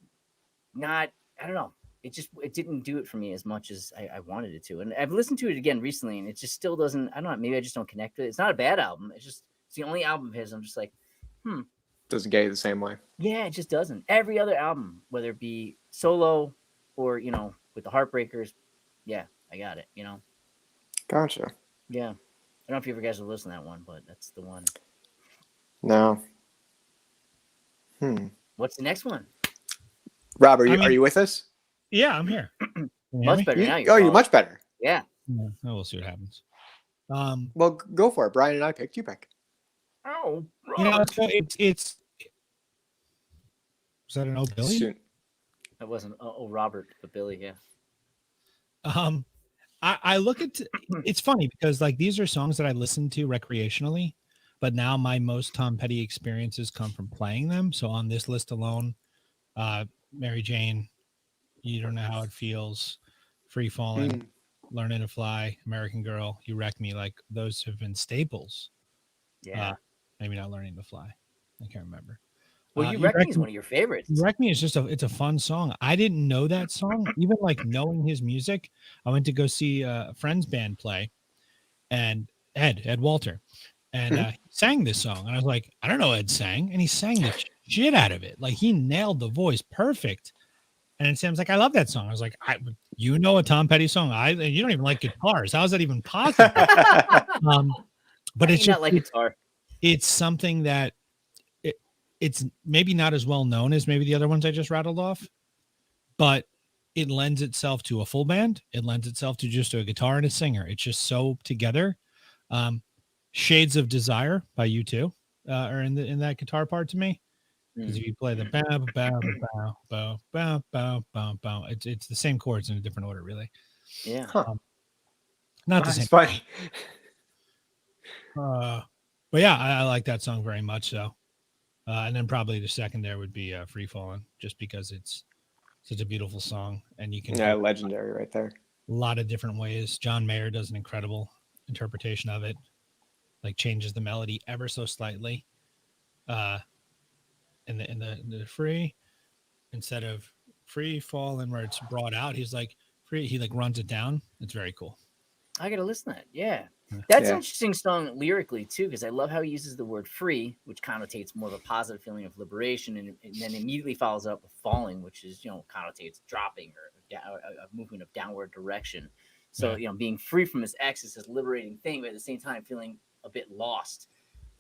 not, I don't know. It didn't do it for me as much as I wanted it to. And I've listened to it again recently, and it just still doesn't. I don't know. Maybe I just don't connect with it. It's not a bad album. It's the only album of his. I'm just like, Doesn't get you the same way. yeah, it just doesn't. Every other album, whether it be solo or with the Heartbreakers, yeah, I got it. Gotcha. Yeah. I don't know if you ever guys will listen to that one, but that's the one. No. What's the next one? Rob, are I you with us? Yeah, I'm here. Can you hear Much me? better now. You're much better. Yeah. Yeah, we'll see what happens. Well, go for it. Brian and I picked. You pick. Oh, it's was that an old Billy? Soon. That wasn't Robert, but Billy. Yeah. I look at it's funny because like these are songs that I listen to recreationally, but now my most Tom Petty experiences come from playing them. So on this list alone, Mary Jane, You Don't Know How It Feels, Free Falling, Learning to Fly, American Girl, You Wreck Me, like those have been staples. Yeah. Maybe not Learning to Fly. I can't remember. Well, You Wreck Me is one of your favorites. You Wreck Me is it's a fun song. I didn't know that song. Even like knowing his music, I went to go see a friend's band play, and Ed Walter, and he sang this song. And I was like, I don't know Ed sang, and he sang the shit out of it. Like he nailed the voice perfect. And it Sam's like, I love that song. I was like, a Tom Petty song? You don't even like guitars. How is that even possible? But it's just like guitar. It's something that it's maybe not as well known as maybe the other ones I just rattled off, but it lends itself to a full band. It lends itself to just a guitar and a singer. It's just so together. Shades of Desire by U2 are in that guitar part to me. Because if you play the bow, bow, bow, bow, bow, bow, bow, bow, it's the same chords in a different order, really. Yeah. Not the same. Funny. But yeah, I like that song very much. So, and then probably the second there would be Free Falling, just because it's such a beautiful song, and you can legendary right there. A lot of different ways. John Mayer does an incredible interpretation of it, like changes the melody ever so slightly. In the free, instead of free falling where it's brought out, he's like free. He like runs it down. It's very cool. I gotta listen to that. Yeah. That's an interesting song lyrically too, because I love how he uses the word free, which connotates more of a positive feeling of liberation, and then immediately follows up with falling, which is connotates dropping or a movement of downward direction. So being free from his ex is this liberating thing, but at the same time feeling a bit lost.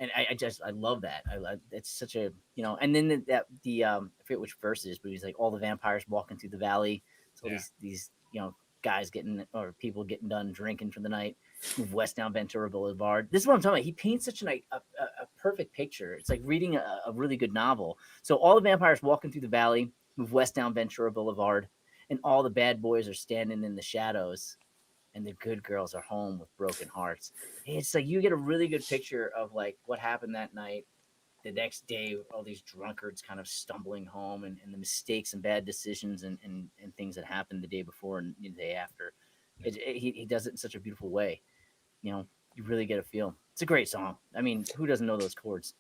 And I love that. It's such a and then I forget which verse it is, but he's like all the vampires walking through the valley. So these guys people getting done drinking for the night, move west down Ventura Boulevard. This is what I'm talking about. He paints such a perfect picture. It's like reading a really good novel. So all the vampires walking through the valley, move west down Ventura Boulevard, and all the bad boys are standing in the shadows, and the good girls are home with broken hearts. It's like you get a really good picture of like what happened that night, the next day, all these drunkards kind of stumbling home and the mistakes and bad decisions and things that happened the day before and the day after. He does it in such a beautiful way. You know, you really get a feel. It's a great song. I mean, who doesn't know those chords?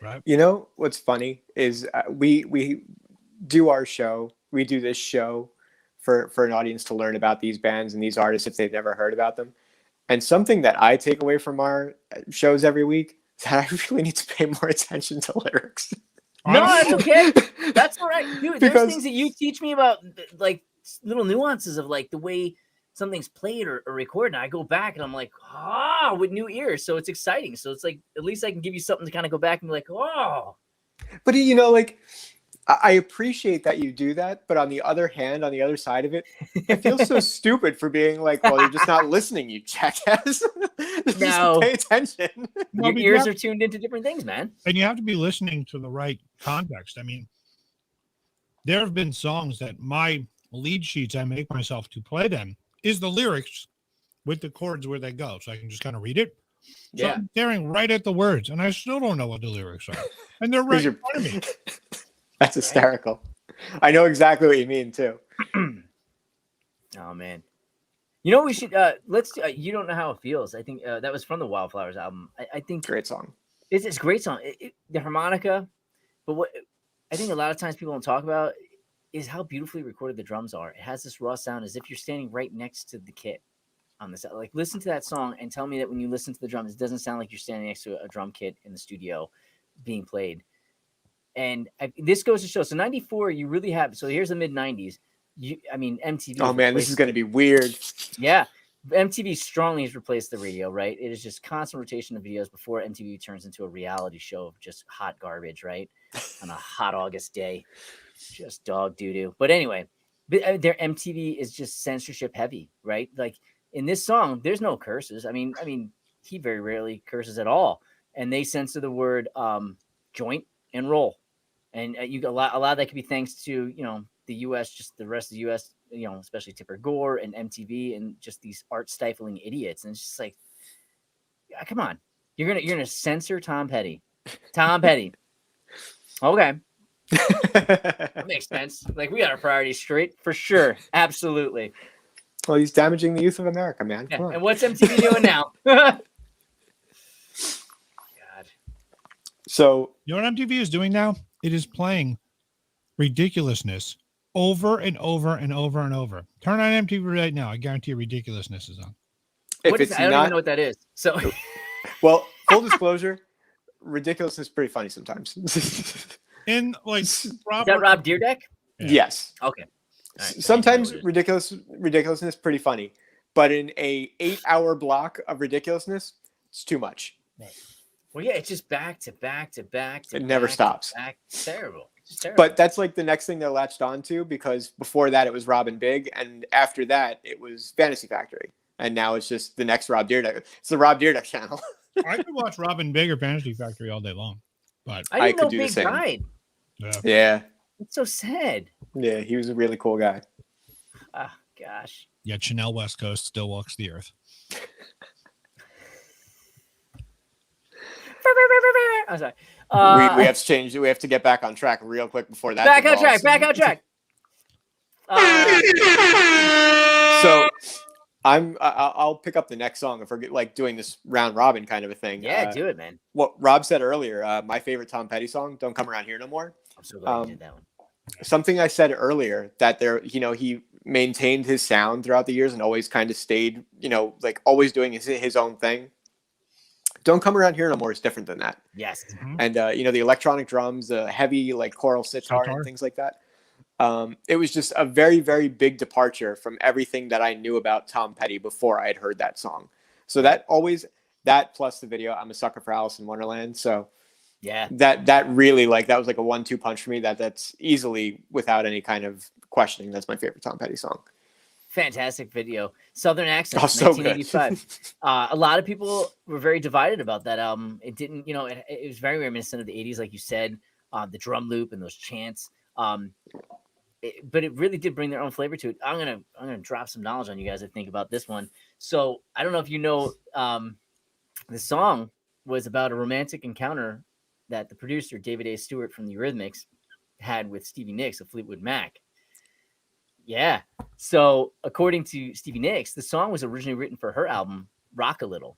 Right. You know what's funny is we do our show. We do this show for an audience to learn about these bands and these artists if they've never heard about them. And something that I take away from our shows every week is that I really need to pay more attention to lyrics. No, that's okay. That's all right, dude. There's Because- things that you teach me about, like little nuances of like the way something's played or recorded. And I go back and I'm like, with new ears. So it's exciting. So it's like at least I can give you something to kind of go back and be like, But you know, like I appreciate that you do that, but on the other hand, on the other side of it, I feel so stupid for being like, well, you're just not listening, you jackass. Just No. pay attention. your ears are tuned into different things, man. And you have to be listening to the right context. I mean, there have been songs that my lead sheets I make myself to play them is the lyrics with the chords where they go. So I can just kind of read it. So Yeah. I'm staring right at the words and I still don't know what the lyrics are. And they're right in front of me. That's hysterical. I know exactly what you mean too. Oh man, you know we should let's. You don't know how it feels. I think that was from the Wildflowers album. I think Great song. it's a great song. The harmonica, but what I think a lot of times people don't talk about is how beautifully recorded the drums are. It has this raw sound as if you're standing right next to the kit on this. Like listen to that song and tell me that when you listen to the drums, it doesn't sound like you're standing next to a drum kit in the studio being played. And this goes to show. So 94, you really have. So here's the mid 90s. I mean, MTV. Oh man, this is going to be weird. Yeah. MTV strongly has replaced the radio, right? It is just constant rotation of videos before MTV turns into a reality show of just hot garbage, right? On a hot August day. Just dog doo-doo. But anyway, their MTV is just censorship heavy, right? Like in this song, there's no curses. I mean, he very rarely curses at all. And they censor the word joint and roll. And you got a lot of that could be thanks to, you know, the US, just the rest of the US, you know, especially Tipper Gore and MTV and just these art stifling idiots. And it's just like, come on, you're gonna censor Tom Petty. Tom Petty. Okay. That makes sense. Like we got our priorities straight for sure. Absolutely. Well, he's damaging the youth of America, man. Yeah. Come on. And what's MTV doing now? God. So You know what MTV is doing now? It is playing ridiculousness over and over and over and over. Turn on MTV right now. I guarantee you ridiculousness is on. if What is it's that? I don't not, even know what that is. So well, full disclosure, ridiculousness is pretty funny sometimes. And like is that Rob Deerdeck? Yeah. Yes. Okay. All right. Sometimes ridiculousness pretty funny, but in a 8-hour block of ridiculousness, it's too much. Well, yeah, it's just back to back to back. It never stops. Back. It's terrible. It's just terrible. But that's like the next thing they're latched on to, because before that it was Robin Big, and after that it was Fantasy Factory, and now it's just the next Rob Dyrdek. It's the Rob Dyrdek channel. I could watch Robin Big or Fantasy Factory all day long, but I didn't could know do the Big same. died. yeah. It's so sad. Yeah, he was a really cool guy. Ah, gosh. Yet Chanel West Coast still walks the earth. I'm sorry. We have to change. We have to get back on track real quick before that. Back on devolves. track. Back on track. So I'll pick up the next song if we're like doing this round robin kind of a thing. Yeah, do it, man. What Rob said earlier, my favorite Tom Petty song, "Don't Come Around Here No More." I'm so glad you did that one. Something I said earlier, that there, you know, he maintained his sound throughout the years and always kind of stayed, you know, like always doing his own thing. "Don't Come Around Here No More" is different than that. Yes. And you know, the electronic drums, the heavy like choral sitar Sitar. and things like that. It was just a very, very big departure from everything that I knew about Tom Petty before I had heard that song. So that plus the video, I'm a sucker for Alice in Wonderland. So Yeah. that really, like, that was like a 1-2 punch for me. That's easily, without any kind of questioning, that's my favorite Tom Petty song. Fantastic video. Southern Accent, Oh, so good. 1985. A lot of people were very divided about that album. It didn't, you know, it was very reminiscent of the 80s, like you said, the drum loop and those chants. But it really did bring their own flavor to it. I'm gonna drop some knowledge on you guys, I think, about this one. So I don't know if you know, the song was about a romantic encounter that the producer David A. Stewart from the Eurythmics had with Stevie Nicks of Fleetwood Mac. Yeah. So according to Stevie Nicks, the song was originally written for her album Rock a Little,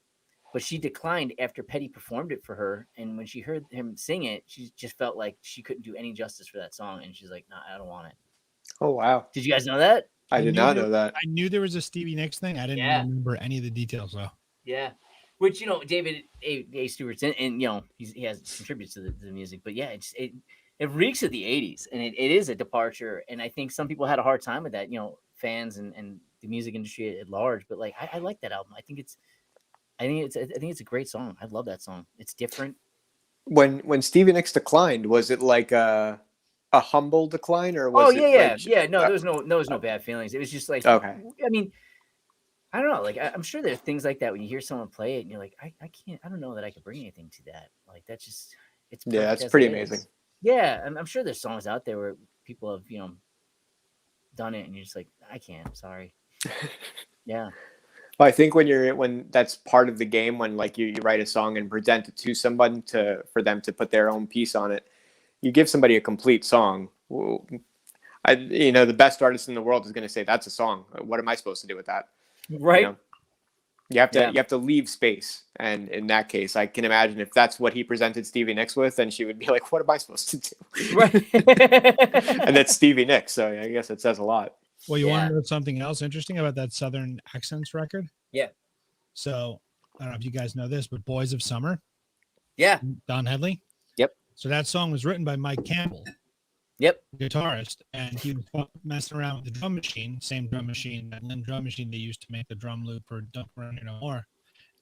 but she declined after Petty performed it for her. And when she heard him sing it, she just felt like she couldn't do any justice for that song. And she's like, "No, I don't want it." Oh wow, Did you guys know that? I did not know that. I knew there was a Stevie Nicks thing. I didn't remember any of the details though. Yeah. Which, you know, David A. Stewart's in, and, you know, he has contributes to the music. But yeah, it reeks of the 80s, and it is a departure. And I think some people had a hard time with that, you know, fans and the music industry at large. But like, I like that album. I think it's a great song. I love that song. It's different. When Stevie Nicks declined, was it like a humble decline, or was yeah. No, there was no bad feelings. It was just like, okay. I mean, I don't know. Like, I'm sure there's things like that when you hear someone play it and you're like, I can't, I don't know that I could bring anything to that. Like, that's just, it's Yeah, perfect that's as pretty it is. amazing. Yeah. I'm sure there's songs out there where people have, you know, done it and you're just like, I can't, I'm sorry. Yeah. Well, I think when that's part of the game, when like you write a song and present it to someone for them to put their own piece on it, you give somebody a complete song. Well, the best artist in the world is going to say that's a song. What am I supposed to do with that? Right. You have to leave space. And in that case, I can imagine if that's what he presented Stevie Nicks with, then she would be like, what am I supposed to do? Right. And that's Stevie Nicks. So I guess it says a lot. Well, you want to know something else interesting about that Southern Accents record? Yeah. So I don't know if you guys know this, but Boys of Summer. Yeah. Don Headley. Yep. So that song was written by Mike Campbell. Yep. Guitarist, and he was messing around with the drum machine, same drum machine, that Lynn drum machine they used to make the drum loop for Don't Run Here No More.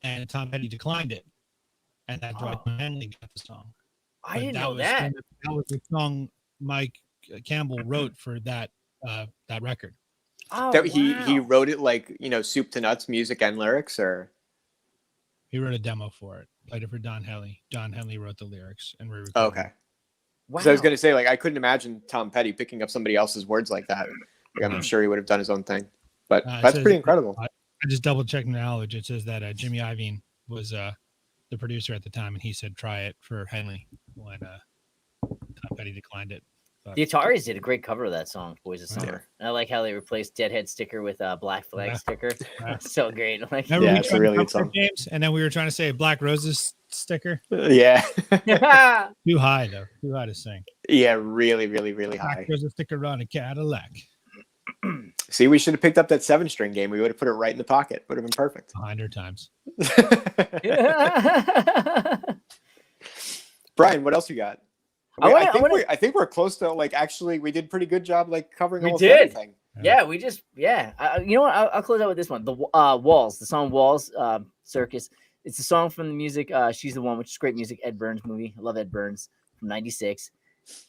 And Tom Petty declined it. And that's why Don Henley got the song. I didn't know that. That was the song Mike Campbell wrote for that record. Oh, that he wrote it like, soup to nuts, music and lyrics, or he wrote a demo for it, played it for Don Henley. Don Henley wrote the lyrics and re-recorded. Okay. Wow. So I was going to say, like, I couldn't imagine Tom Petty picking up somebody else's words like that. Like, I'm sure he would have done his own thing, but that's pretty incredible. I just double checked knowledge. It says that Jimmy Iovine was the producer at the time, and he said try it for Henley when Tom Petty declined it. But the Ataris did a great cover of that song, Boys of Summer. And I like how they replaced Deadhead sticker with a Black Flag sticker. So great. Like, remember it's a really good song. James, and then we were trying to say Black Roses sticker. Yeah. Too high, though. Too high to sing. Yeah, really, really, really high. Black Roses sticker on a Cadillac. See, we should have picked up that 7-string game. We would have put it right in the pocket. Would have been perfect. 100 times. Brian, what else you got? I think we're close to, like, actually we did pretty good job, like, covering almost everything. Yeah, you know what? I'll close out with this one. The Walls, the song Walls, Circus. It's a song from the music She's the One, which is great music. Ed Burns movie. I love Ed Burns from '96.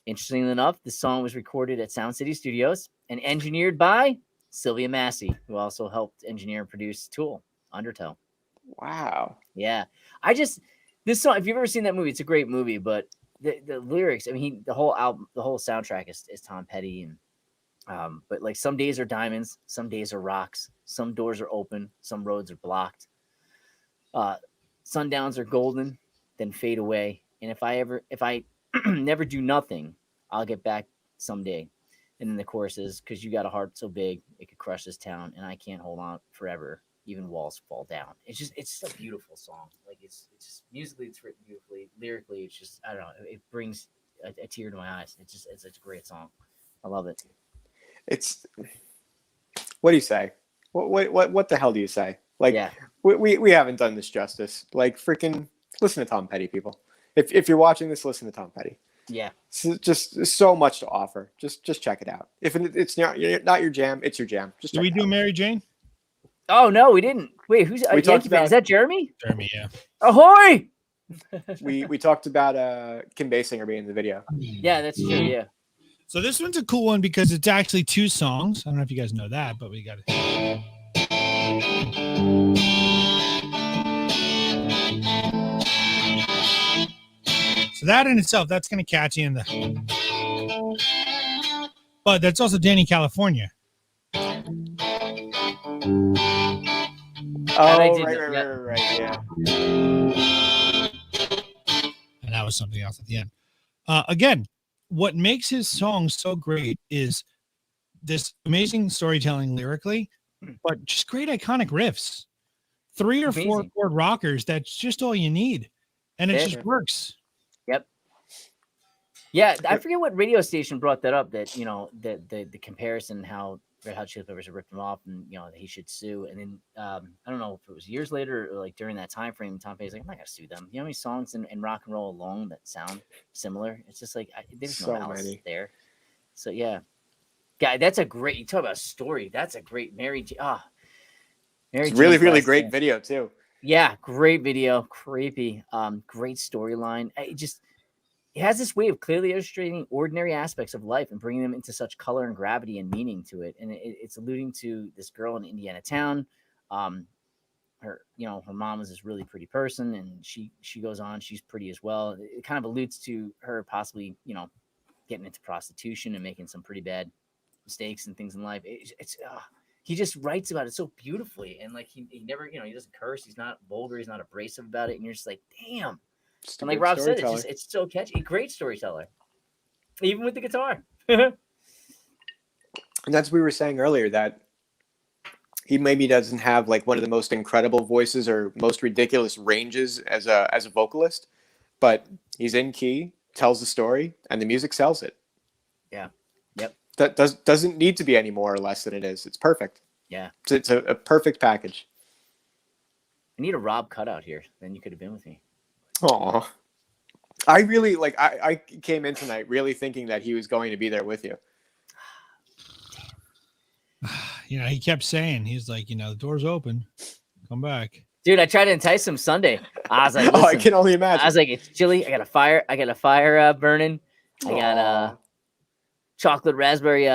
Interestingly enough, the song was recorded at Sound City Studios and engineered by Sylvia Massey, who also helped engineer and produce Tool, Undertow. Wow. Yeah. This song, if you've ever seen that movie, it's a great movie, but the lyrics, I mean, the whole album, the whole soundtrack is Tom Petty. And but like, some days are diamonds, some days are rocks, some doors are open, some roads are blocked. Sundowns are golden, then fade away. And if I never do nothing, I'll get back someday. And then the chorus is, because you got a heart so big, it could crush this town, and I can't hold on forever. Even walls fall down. It's just a beautiful song. Like, it's just musically, it's written beautifully. Lyrically, it's just, I don't know. It brings a tear to my eyes. It's a great song. I love it. What do you say? What the hell do you say? Like, yeah. we haven't done this justice. Like, freaking listen to Tom Petty, people. If you're watching this, listen to Tom Petty. Yeah. Just so much to offer. Just check it out. If it's not your jam, it's your jam. Just Did we do Mary Jane? Oh no, we didn't. Wait, who's we talked about? Is that Jeremy? Jeremy, yeah. Ahoy! we talked about Kim Basinger being in the video. Yeah, that's true. Yeah. So this one's a cool one because it's actually 2 songs. I don't know if you guys know that, but we got it. So that in itself, that's going to catch you in the. But that's also Danny California. Oh, right, yeah. And that was something else at the end. Again, what makes his songs so great is this amazing storytelling lyrically, but just great iconic riffs. 3 or 4 Amazing. chord rockers, that's just all you need. And it Yeah. just works. Yep. Yeah, I forget what radio station brought that up. That the comparison how Red Hot Chili Peppers ripped him off, and that he should sue. And then I don't know if it was years later or like during that time frame. Tom Petty's like, I'm not gonna sue them. You know how many songs in rock and roll alone that sound similar? It's just like there's no So malice many. there. So yeah, guy, that's a great. You talk about a story. That's a great Mary. Mary. It's really, Jane's really Last great Dance. video too. Yeah, great video, creepy. Great storyline. It has this way of clearly illustrating ordinary aspects of life and bringing them into such color and gravity and meaning to it. And it's alluding to this girl in Indiana town. Her mom was this really pretty person, and she goes on, she's pretty as well. It kind of alludes to her possibly, getting into prostitution and making some pretty bad mistakes and things in life. He just writes about it so beautifully, and like he never, he doesn't curse. He's not vulgar. He's not abrasive about it. And you're just like, damn. Just a And like good Rob said, storyteller. it's so catchy. Great storyteller, even with the guitar. And that's what we were saying earlier, that he maybe doesn't have like one of the most incredible voices or most ridiculous ranges as a vocalist, but he's in key, tells the story, and the music sells it. Yeah. Yep. That doesn't need to be any more or less than it is. It's perfect. Yeah. It's a perfect package. I need a Rob cutout here. Then you could have been with me. Aw. I really I came in tonight really thinking that he was going to be there with you. He kept saying, he's like, the door's open. Come back. Dude, I tried to entice him Sunday. I was like, Oh, I listen, can only imagine. I was like, it's chilly. I got a fire burning. I got Aw. chocolate raspberry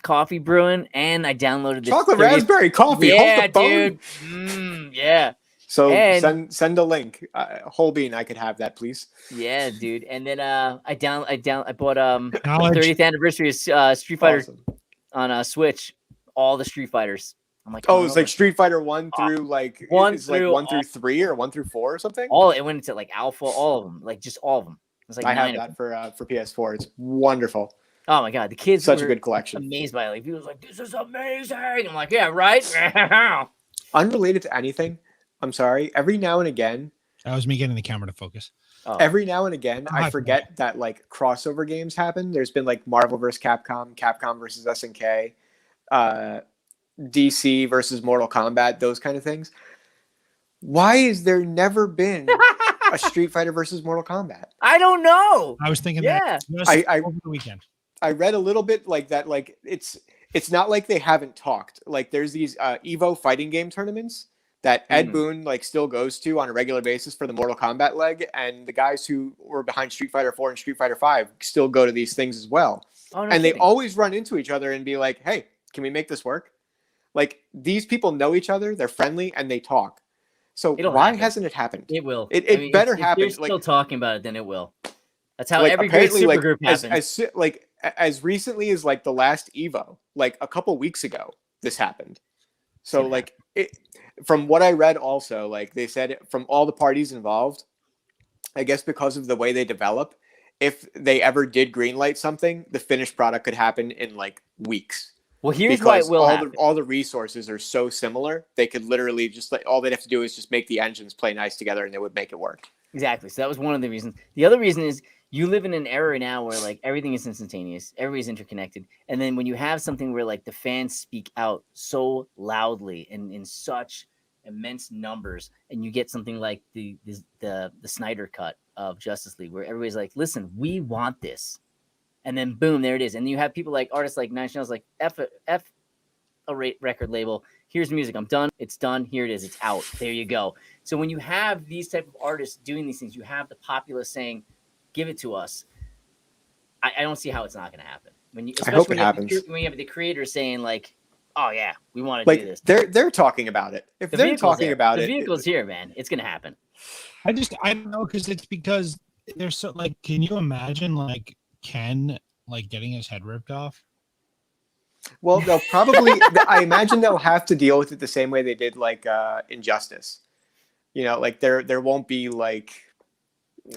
coffee brewing, and I downloaded this Chocolate 30 raspberry coffee. Yeah, Hold the phone. dude. Yeah. So And- send a link. Whole bean, I could have that, please. Yeah, dude. And then I bought Knowledge. 30th anniversary of Street Fighter Awesome. on Switch. All the Street Fighters. I'm like, Oh, it's like Street Fighter 1 through like One it's like through 1 through 3 or 1 through 4 or something. all. It went into like Alpha, all of them, like just all of them. It was like I have 9 of them. that for PS4. It's wonderful. Oh my god, the kids Such a were good collection. amazed by it. Like people was like, "This is amazing." I'm like, "Yeah, right." Unrelated to anything. I'm sorry. Every now and again, That was me getting the camera to focus. Oh, every now and again, I Hi, forget that like crossover games happen. There's been like Marvel versus Capcom, Capcom versus SNK, DC versus Mortal Kombat, those kind of things. Why has there never been a Street Fighter versus Mortal Kombat? I don't know. I was thinking Yeah. that just I- over the weekend. I read a little bit like that. Like it's not like they haven't talked. Like there's these Evo fighting game tournaments that Ed Mm. Boon like still goes to on a regular basis for the Mortal Kombat leg, and the guys who were behind Street Fighter 4 and Street Fighter 5 still go to these things as well. Oh, no And they kidding. always run into each other and be like, "Hey, can we make this work?" Like these people know each other, they're friendly, and they talk. So It'll why happen. hasn't it happened? It will. It better if happen, You're still like- talking about it, then it will. That's how Like, every great apparently, like, supergroup happens. as recently as like the last Evo, like a couple weeks ago, this happened. So Yeah. like from what I read, also like they said from all the parties involved, I guess because of the way they develop, if they ever did greenlight something, the finished product could happen in like weeks. Well, here's why it Because will happen. all the resources are so similar, they could literally just like all they'd have to do is just make the engines play nice together, and they would make it work. Exactly. So that was one of the reasons. The other reason is you live in an era now where like everything is instantaneous, everybody's interconnected, and then when you have something where like the fans speak out so loudly and in such immense numbers, and you get something like the Snyder cut of Justice League, where everybody's like, "Listen, we want this," and then boom, there it is. And you have people like artists like Nine Inch Nails, like F a record label. Here's music. I'm done. It's done. Here it is. It's out. There you go. So when you have these type of artists doing these things, you have the populace saying, "Give it to us." I don't see how it's not going to happen. I hope it happens. When you have the creators saying like, "Oh yeah, we want to do Like this." they're talking about it. If The they're vehicle's talking there. about the it, vehicle's here, man. It's going to happen. I don't know, because there's so like, can you imagine like Ken like getting his head ripped off? well, they'll probably. I imagine they'll have to deal with it the same way they did like Injustice. You know, like there won't be like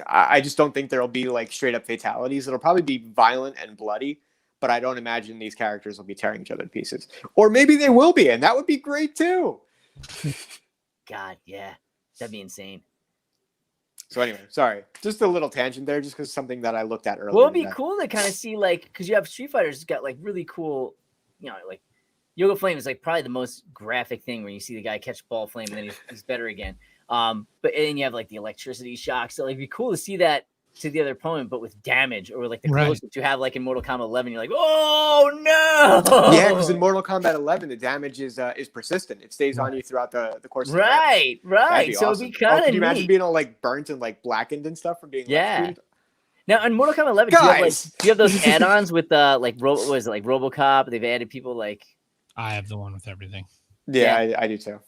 I just don't think there'll be like straight up fatalities. It'll probably be violent and bloody, but I don't imagine these characters will be tearing each other to pieces. Or maybe they will be, and that would be great too. God, yeah, that'd be insane. So anyway, sorry, just a little tangent there, just because something that I looked at earlier. Well, it'd be today. cool to kind of see, like, because you have Street Fighters got like really cool, like Yoga Flame is like probably the most graphic thing where you see the guy catch ball flame and then he's better again. But then you have like the electricity shock, so like, it'd be cool to see that to the other opponent, but with damage, or like the closest you have like in Mortal Kombat 11. You're like, oh no! Yeah, because in Mortal Kombat 11, the damage is persistent. It stays on you throughout the course of the match. Right. So awesome. it'd be kind of could you neat. imagine being all like burnt and like blackened and stuff from being electrocuted? Now in Mortal Kombat 11, Guys! do you have those add-ons with like what was it, like RoboCop? They've added people like. I have the one with everything. Yeah. I do too.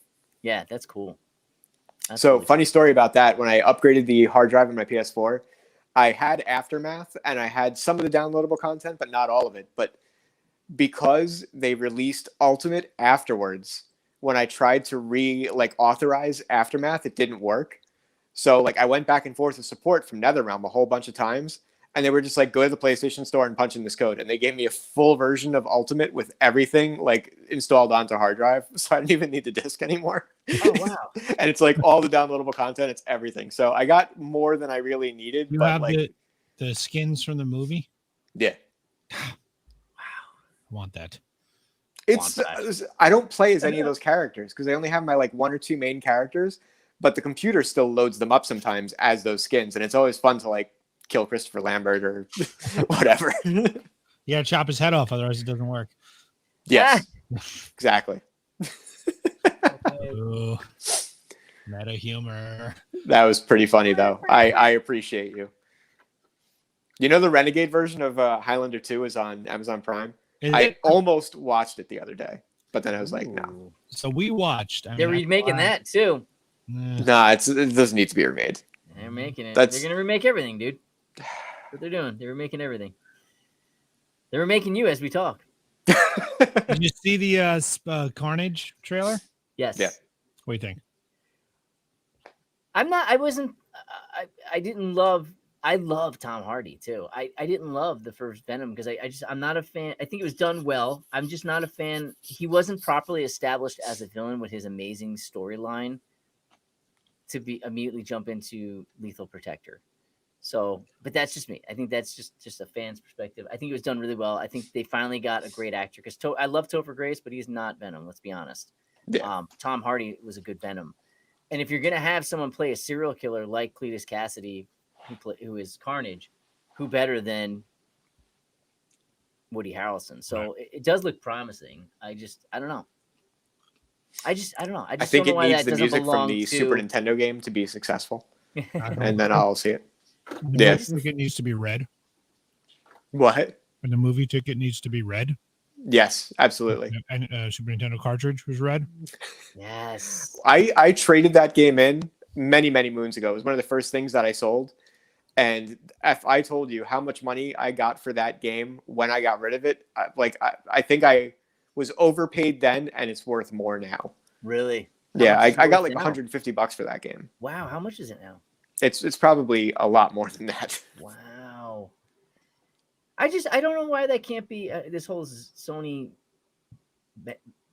Yeah, that's cool. So funny story about that. When I upgraded the hard drive on my PS4, I had Aftermath and I had some of the downloadable content, but not all of it. But because they released Ultimate afterwards, when I tried to authorize Aftermath, it didn't work. So like I went back and forth with support from NetherRealm a whole bunch of times, and they were just like, go to the PlayStation Store and punch in this code. And they gave me a full version of Ultimate with everything like installed onto hard drive. So I didn't even need the disc anymore. Oh, wow. And it's like all the downloadable content. It's everything. So I got more than I really needed. You have the skins from the movie? Yeah. Wow. I want that. I don't play as any of those characters because I only have my like one or two main characters, but the computer still loads them up sometimes as those skins. And it's always fun to like kill Christopher Lambert or whatever. Yeah, chop his head off, otherwise it doesn't work. Yes, exactly. Ooh, meta humor. That was pretty funny though. I appreciate you. You know the Renegade version of Highlander 2 is on Amazon Prime. I almost watched it the other day, but then I was like, no. So we watched. They're remaking that too. Nah, it doesn't need to be remade. They're making it. They're gonna remake everything, dude. That's what they're doing. They're remaking everything. They're remaking you as we talk. Did you see the Carnage trailer? Yes. Yeah. What do you think? I love Tom Hardy too. I didn't love the first Venom because I'm not a fan. I think it was done well. I'm just not a fan. He wasn't properly established as a villain with his amazing storyline to be immediately jump into Lethal Protector. So, but that's just me. I think that's just a fan's perspective. I think it was done really well. I think they finally got a great actor because I love Topher Grace, but he's not Venom. Let's be honest. Yeah. Tom Hardy was a good Venom. And if you're going to have someone play a serial killer like Cletus Cassidy, who is Carnage, who better than Woody Harrelson? So it does look promising. I don't know. I think it needs the music from the Super Nintendo game to be successful. And then I'll see it. The movie ticket needs to be red. What? And the movie ticket needs to be red. Yes, absolutely. And Super Nintendo cartridge was red. Yes. I traded that game in many moons ago. It was one of the first things that I sold. And if I told you how much money I got for that game when I got rid of it, I think I was overpaid then, and it's worth more now. Really? Yeah, I got like $150 for that game. Wow, how much is it now? It's probably a lot more than that. Wow. I don't know why that can't be this whole Sony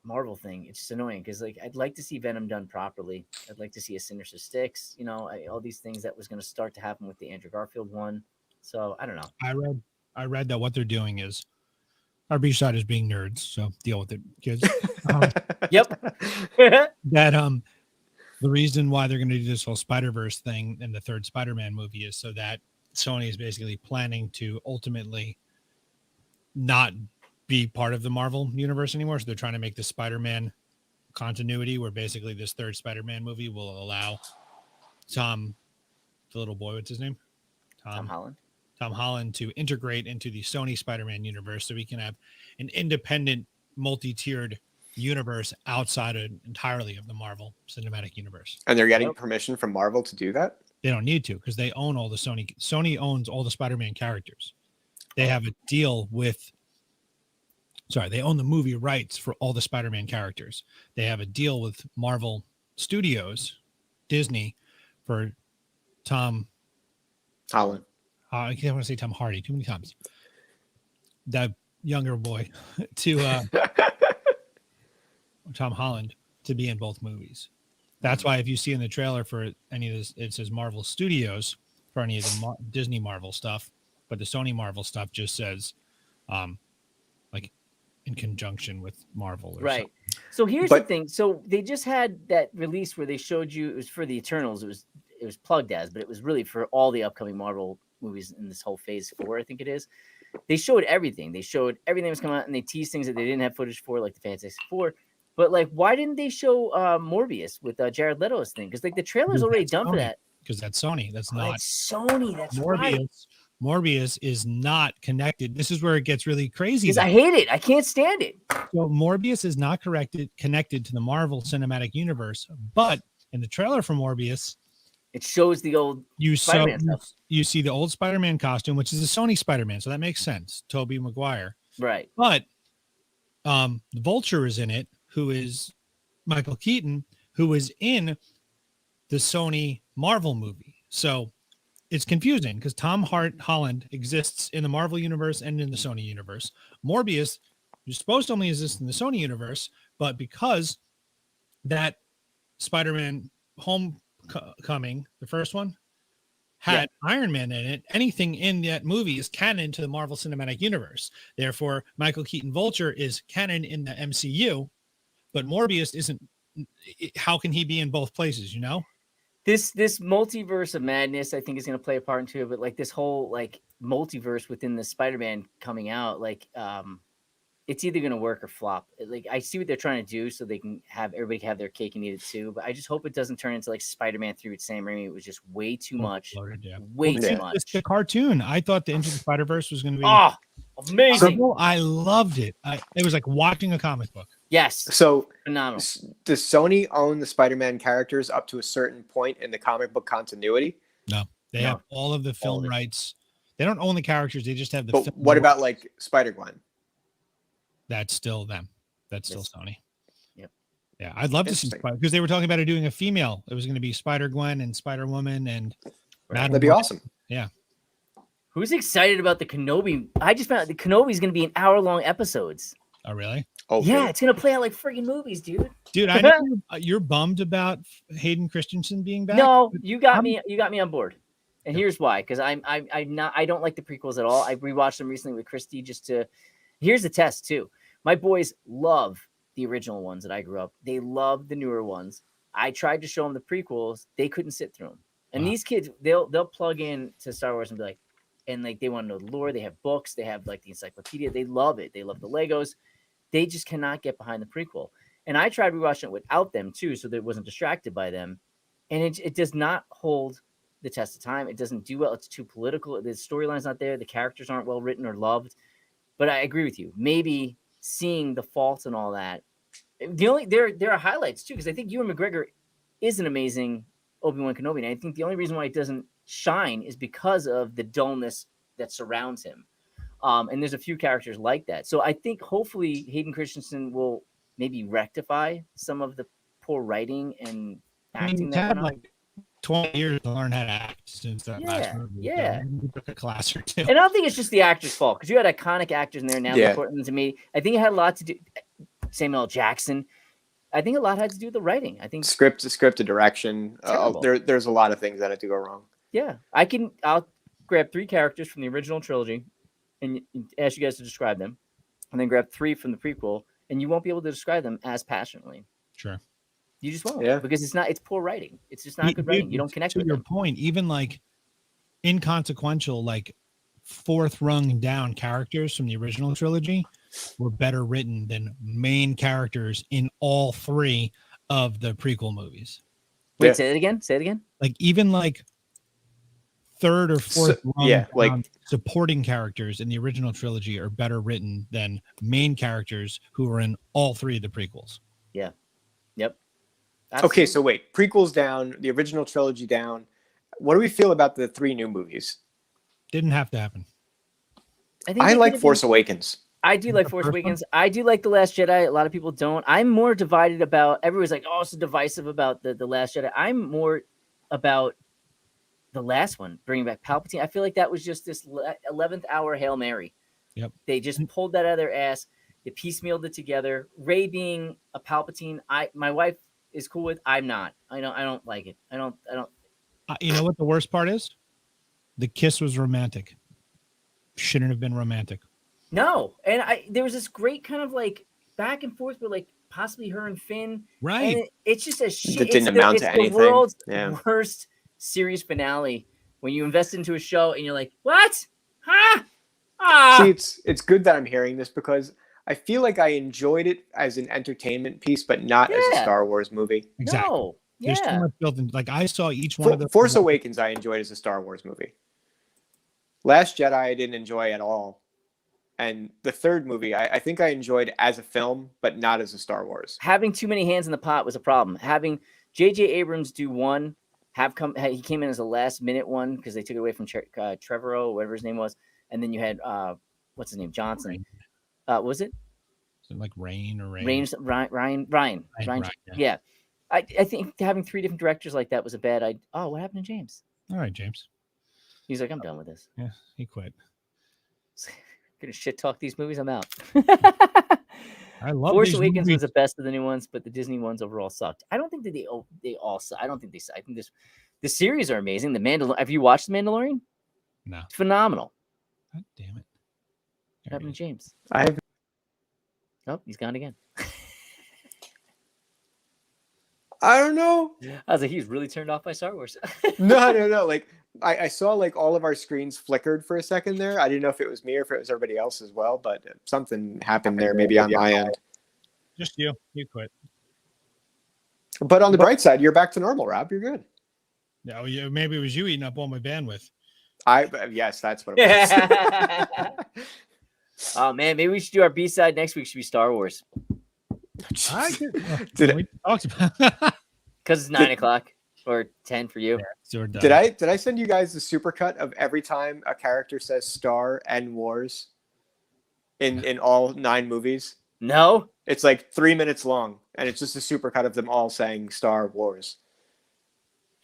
Marvel thing. It's just annoying because like I'd like to see Venom done properly. I'd like to see a Sinister Six, all these things that was going to start to happen with the Andrew Garfield one. So I don't know. I read that what they're doing is our B side is being nerds, so deal with it, kids. Yep. That the reason why they're going to do this whole Spider-Verse thing in the third Spider-Man movie is so that Sony is basically planning to ultimately not be part of the Marvel universe anymore. So they're trying to make the Spider-Man continuity where basically this third Spider-Man movie will allow Tom, the little boy, what's his name? Tom Holland to integrate into the Sony Spider-Man universe so we can have an independent multi-tiered universe outside entirely of the Marvel Cinematic Universe. And they're getting permission from Marvel to do that? They don't need to because they own all the Sony owns all the Spider-Man characters. They have a deal with they own the movie rights for all the Spider-Man characters. They have a deal with Marvel Studios, Disney, for Tom Holland. I can't want to say Tom Hardy too many times. That younger boy to Tom Holland to be in both movies. That's why if you see in the trailer for any of this, it says Marvel Studios for any of the Disney Marvel stuff, but the Sony Marvel stuff just says, like in conjunction with Marvel. Or Right. something. So here's the thing. So they just had that release where they showed you it was for the Eternals. It was plugged as, but it was really for all the upcoming Marvel movies in this whole Phase 4. I think it is. They showed everything. They showed everything that was coming out, and they teased things that they didn't have footage for, like the Fantastic Four. But like, why didn't they show Morbius with Jared Leto's thing? Because like the trailer's already done Sony. for that. Because that's Sony. That's not that's Sony. That's Morbius. right. Morbius is not connected. This is where it gets really crazy. Because I hate it. I can't stand it. So Morbius is not connected to the Marvel Cinematic Universe, but in the trailer for Morbius, it shows the old Spider-Man stuff. You see the old Spider-Man costume, which is a Sony Spider-Man, so that makes sense. Tobey Maguire. Right. But the Vulture is in it, who is Michael Keaton, who is in the Sony Marvel movie. So it's confusing because Tom Holland exists in the Marvel universe and in the Sony universe. Morbius is supposed to only exist in the Sony universe, but because that Spider-Man Homecoming, the first one, had Iron Man in it, anything in that movie is canon to the Marvel Cinematic Universe. Therefore, Michael Keaton Vulture is canon in the MCU, but Morbius isn't. How can he be in both places, you know? This multiverse of madness, I think, is going to play a part into it. But like this whole like multiverse within the Spider-Man coming out, like it's either going to work or flop. Like I see what they're trying to do, so they can have everybody have their cake and eat it too. But I just hope it doesn't turn into like Spider-Man 3 with Sam Raimi. It was just way too much, way too much. It's the cartoon. I thought the Into the Spider-Verse was going to be amazing. I loved it. It was like watching a comic book. Yes. So phenomenal. Does Sony own the Spider-Man characters up to a certain point in the comic book continuity? No, they have all of the film rights. They don't own the characters. They just have the. But what about like Spider-Gwen? That's still them. That's still Sony. Yep. Yeah, I'd love to see because they were talking about it doing a female. It was going to be Spider-Gwen and Spider-Woman and. That'd be awesome. Yeah. Who's excited about the Kenobi? I just found out the Kenobi is going to be an hour-long episodes. Oh, really? Oh, yeah, it's going to play out like friggin' movies, dude. Dude, I know you're bummed about Hayden Christensen being back. No, you got me. You got me on board, and here's why. Because I don't like the prequels at all. I rewatched them recently with Christy just to. Here's the test too. My boys love the original ones that I grew up. They love the newer ones. I tried to show them the prequels. They couldn't sit through them. And these kids, they'll plug in to Star Wars and be like, and like they want to know the lore. They have books. They have like the encyclopedia. They love it. They love the Legos. They just cannot get behind the prequel. And I tried rewatching it without them too, so that it wasn't distracted by them. And it does not hold the test of time. It doesn't do well. It's too political. The storyline's not there. The characters aren't well written or loved. But I agree with you. Maybe seeing the faults and all that. There are highlights too, because I think Ewan McGregor is an amazing Obi-Wan Kenobi. And I think the only reason why it doesn't shine is because of the dullness that surrounds him. And there's a few characters like that. So I think hopefully Hayden Christensen will maybe rectify some of the poor writing and acting. He's had like 20 years to learn how to act since that last movie. Yeah. He took a class or two. And I don't think it's just the actor's fault because you had iconic actors in there now. Important to me. I think it had a lot to do. Samuel L. Jackson. I think a lot had to do with the writing. I think script to direction. There's a lot of things that had to go wrong. Yeah, I'll grab 3 characters from the original trilogy and ask you guys to describe them, and then grab 3 from the prequel, and you won't be able to describe them as passionately. Sure. You just won't, because it's poor writing. It's just not good writing. You don't connect with your them. point. Even like inconsequential, like 4th rung down characters from the original trilogy were better written than main characters in all 3 of the prequel movies. Wait, say it again. Say it again. Like even like 3rd or 4th rung supporting characters in the original trilogy are better written than main characters who are in all 3 of the prequels. Yeah. Yep. Absolutely. Okay, so wait, prequels down, the original trilogy down. What do we feel about the 3 new movies? Didn't have to happen. I like Force Awakens. I do like Force Awakens. I do like The Last Jedi. A lot of people don't. I'm more divided about. Everyone's like, "Oh, it's so divisive about the Last Jedi." I'm more about the last one, bringing back Palpatine. I feel like that was just this 11th hour Hail Mary. Yep. They just pulled that out of their ass. They piecemealed it together. Rey being a Palpatine, my wife is cool with. I'm not. I don't like it. I don't. You know what the worst part is? The kiss was romantic. Shouldn't have been romantic. No, and there was this great kind of like back and forth with like possibly her and Finn. Right. And it's just a shit. It didn't amount to anything. The world's Yeah. worst series finale when you invest into a show and you're like, what? Huh? Ah. See, it's good that I'm hearing this because I feel like I enjoyed it as an entertainment piece, but not as a Star Wars movie. Exactly. No. There's Yeah. too much built in. Like I saw each one of the Force Awakens I enjoyed as a Star Wars movie. Last Jedi I didn't enjoy at all. And the third movie I think I enjoyed as a film, but not as a Star Wars. Having too many hands in the pot was a problem. Having J.J. Abrams do one, he came in as a last minute one because they took it away from Trevorrow, whatever his name was, and then you had what's his name, Johnson. Was it? Is it like Ryan? Ryan. Yeah. I think having 3 different directors like that was a bad idea. Oh, what happened to James? All right, James. He's like, I'm done with this. Yeah, he quit. Gonna shit talk these movies. I'm out. I love Force these Awakens movies. was the best of the new ones, but the Disney ones overall sucked. I don't think that they all suck. I don't think they suck. I think the series are amazing. The Mandalorian. Have you watched The Mandalorian? No. It's phenomenal. God damn it. What happened to James? Oh, he's gone again. I don't know. I was like, he's really turned off by Star Wars. No. Like I saw like all of our screens flickered for a second there. I didn't know if it was me or if it was everybody else as well, but something happened there, maybe on my end. Just you. You quit. But on the bright side, you're back to normal, Rob. You're good. No, maybe it was you eating up all my bandwidth. Yes, that's what it was. Oh man, maybe we should do our B-side next week. Should be Star Wars We talked about because it's 9 o'clock or 10 for you. So we're done. Did I send you guys the supercut of every time a character says Star and Wars in all 9 movies? No. It's like 3 minutes long, and it's just a supercut of them all saying Star Wars.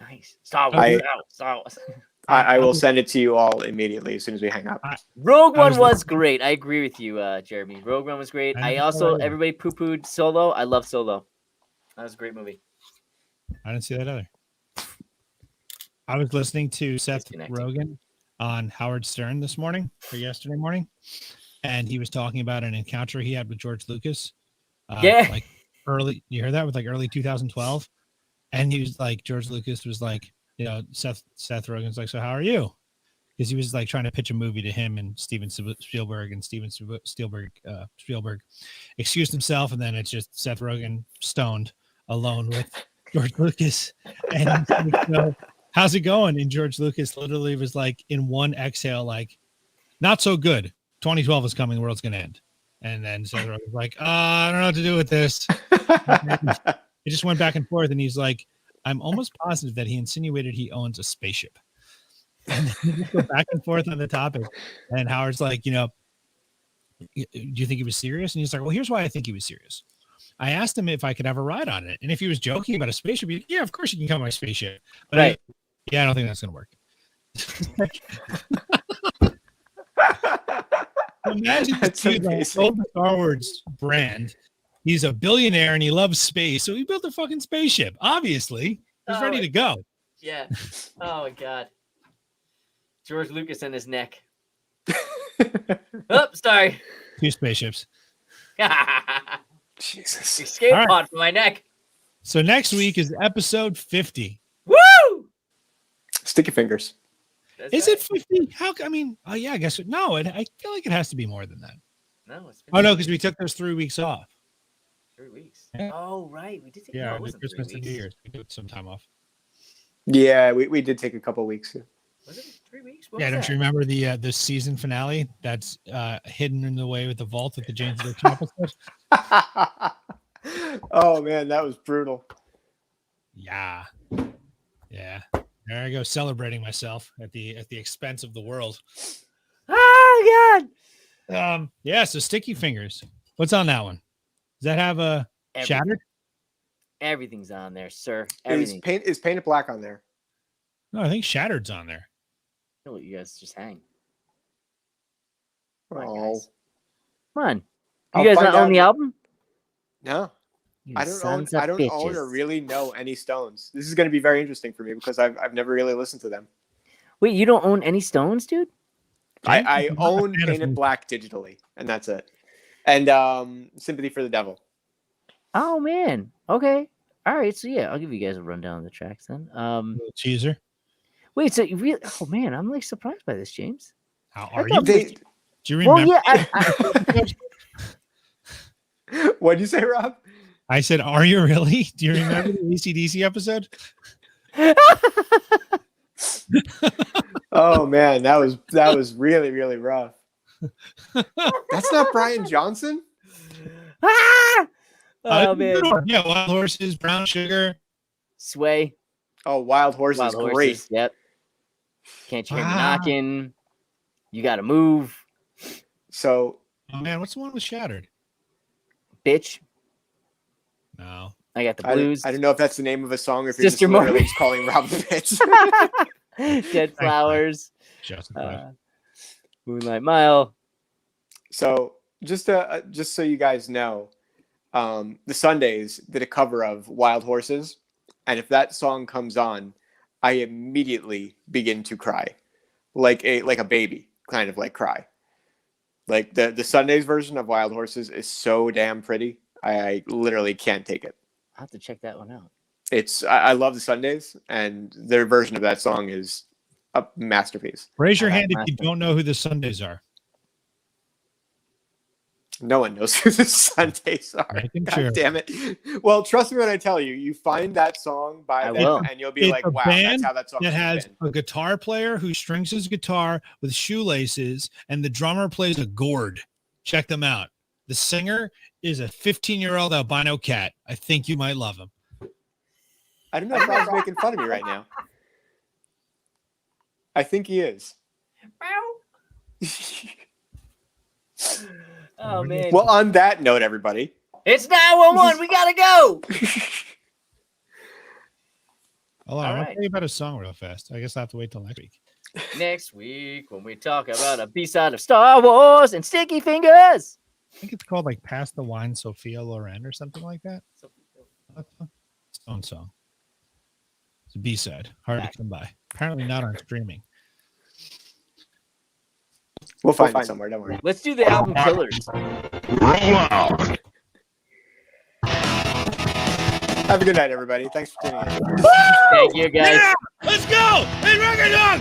Nice. Star Wars. Star Wars. I will send it to you all immediately as soon as we hang up. Rogue One was great. I agree with you, Jeremy. Rogue One was great. Everybody poo-pooed Solo. I love Solo. That was a great movie. I didn't see that either. I was listening to Seth Rogen on Howard Stern this morning or yesterday morning, and he was talking about an encounter he had with George Lucas. Like early, you heard that with like early 2012, and he was like, George Lucas was like, you know, Seth Rogen's like, so how are you? Because he was like trying to pitch a movie to him and Steven Spielberg, and Spielberg excused himself, and then it's just Seth Rogen stoned alone with George Lucas, and so, how's it going? And George Lucas literally was like in one exhale, like, not so good. 2012 is coming, the world's gonna end. And then Seth Rogen was like, I don't know what to do with this. It just went back and forth, and he's like, I'm almost positive that he insinuated he owns a spaceship. And then they just go back and forth on the topic. And Howard's like, you know, do you think he was serious? And he's like, well, here's why I think he was serious. I asked him if I could have a ride on it. And if he was joking about a spaceship, he'd, yeah, of course you can come on my spaceship. But right. I don't think that's going to work. Imagine this dude that sold the Star Wars brand. He's a billionaire and he loves space. So he built a fucking spaceship. Obviously, he's ready to go. Yeah. Oh, my God. George Lucas and his neck. Oh, sorry. 2 spaceships. Jesus. Escape pod for my neck. So next week is episode 50. Woo! Sticky fingers. Is it 50? Yeah, I guess. No, I feel like it has to be more than that. No, it's 50. Oh, no, because we took those 3 weeks off. 3 weeks. Yeah. Oh, right. We did take Christmas and New Year's. We took some time off. Yeah, we did take a couple weeks. Was it 3 weeks? Don't you remember the season finale that's hidden in the way with the vault at the James Addiction episode? Oh man, that was brutal. Yeah. There I go, celebrating myself at the expense of the world. Oh God. Yeah. So Sticky Fingers. What's on that one? Does that have a Shattered? Everything's on there, sir. Is Paint It Black on there? No, I think Shattered's on there. No, you guys just hang. Come on, Oh, guys. Come on. You I'll guys find not own out. the album? no, You I don't own. sons of I don't own bitches. or really know any Stones. This is going to be very interesting for me because I've never really listened to them. Wait, you don't own any Stones, dude? I I'm not a own fan of Painted them. Black digitally, and that's it. And Sympathy for the Devil. Oh man. Okay. All right. So yeah, I'll give you guys a rundown of the tracks then. Little teaser. Wait. So you really? Oh man, I'm like surprised by this, James. How I are thought you? this- They, Do you Well, remember? yeah. what'd you say, Rob? I said, "Are you really?" Do you remember the AC/DC episode? Oh man, that was really really rough. That's not Brian Johnson. Ah! Oh man. Yeah, Wild Horses, Brown Sugar. Sway. Oh, Wild Horses, Wild Horses. great. Yep. Can't you hear me Wow. knocking? You got to move, So Oh man, what's the one with Shattered? bitch. No. I got the I blues. don't know if that's the name of a song or if you're Sister just literally Morgan. just calling Rob a bitch. Dead flowers. Justified. Moonlight Mile. So just so you guys know, the Sundays did a cover of Wild Horses, and if that song comes on, I immediately begin to cry, like a baby, kind of like cry. Like the Sundays version of Wild Horses is so damn pretty. I literally can't take it. I'll have to check that one out. I love the Sundays, and their version of that song is a masterpiece. Raise your I like hand if you Master. don't know who the Sundays are. No one knows who the Sundays are. Making God sure. damn it. Well, trust me when I tell you, you find that song by I them will. and you'll be It's like, a wow, band that's how that song That should have has been. a guitar player who strings his guitar with shoelaces, and the drummer plays a gourd. Check them out. The singer is a 15-year-old albino cat. I think you might love him. I don't know if Rob's making fun of me right now. I think he is. Oh man. Well, on that note, everybody. It's 911. We gotta go. Hold on, All I'll right. tell you about a song real fast. I guess I have to wait till next week. Next week, when we talk about a B-side of Star Wars and Sticky Fingers. I think it's called like "Pass the Wine, Sophia Loren" or something like that. Stone song. It's a B-side. Hard to come by. Apparently not on streaming. We'll find it somewhere. Don't worry. Let's do the album Killers. Roll out. Have a good night, everybody. Thanks for tuning in. Thank you, guys. Let's go! Hey, Rocket Dog!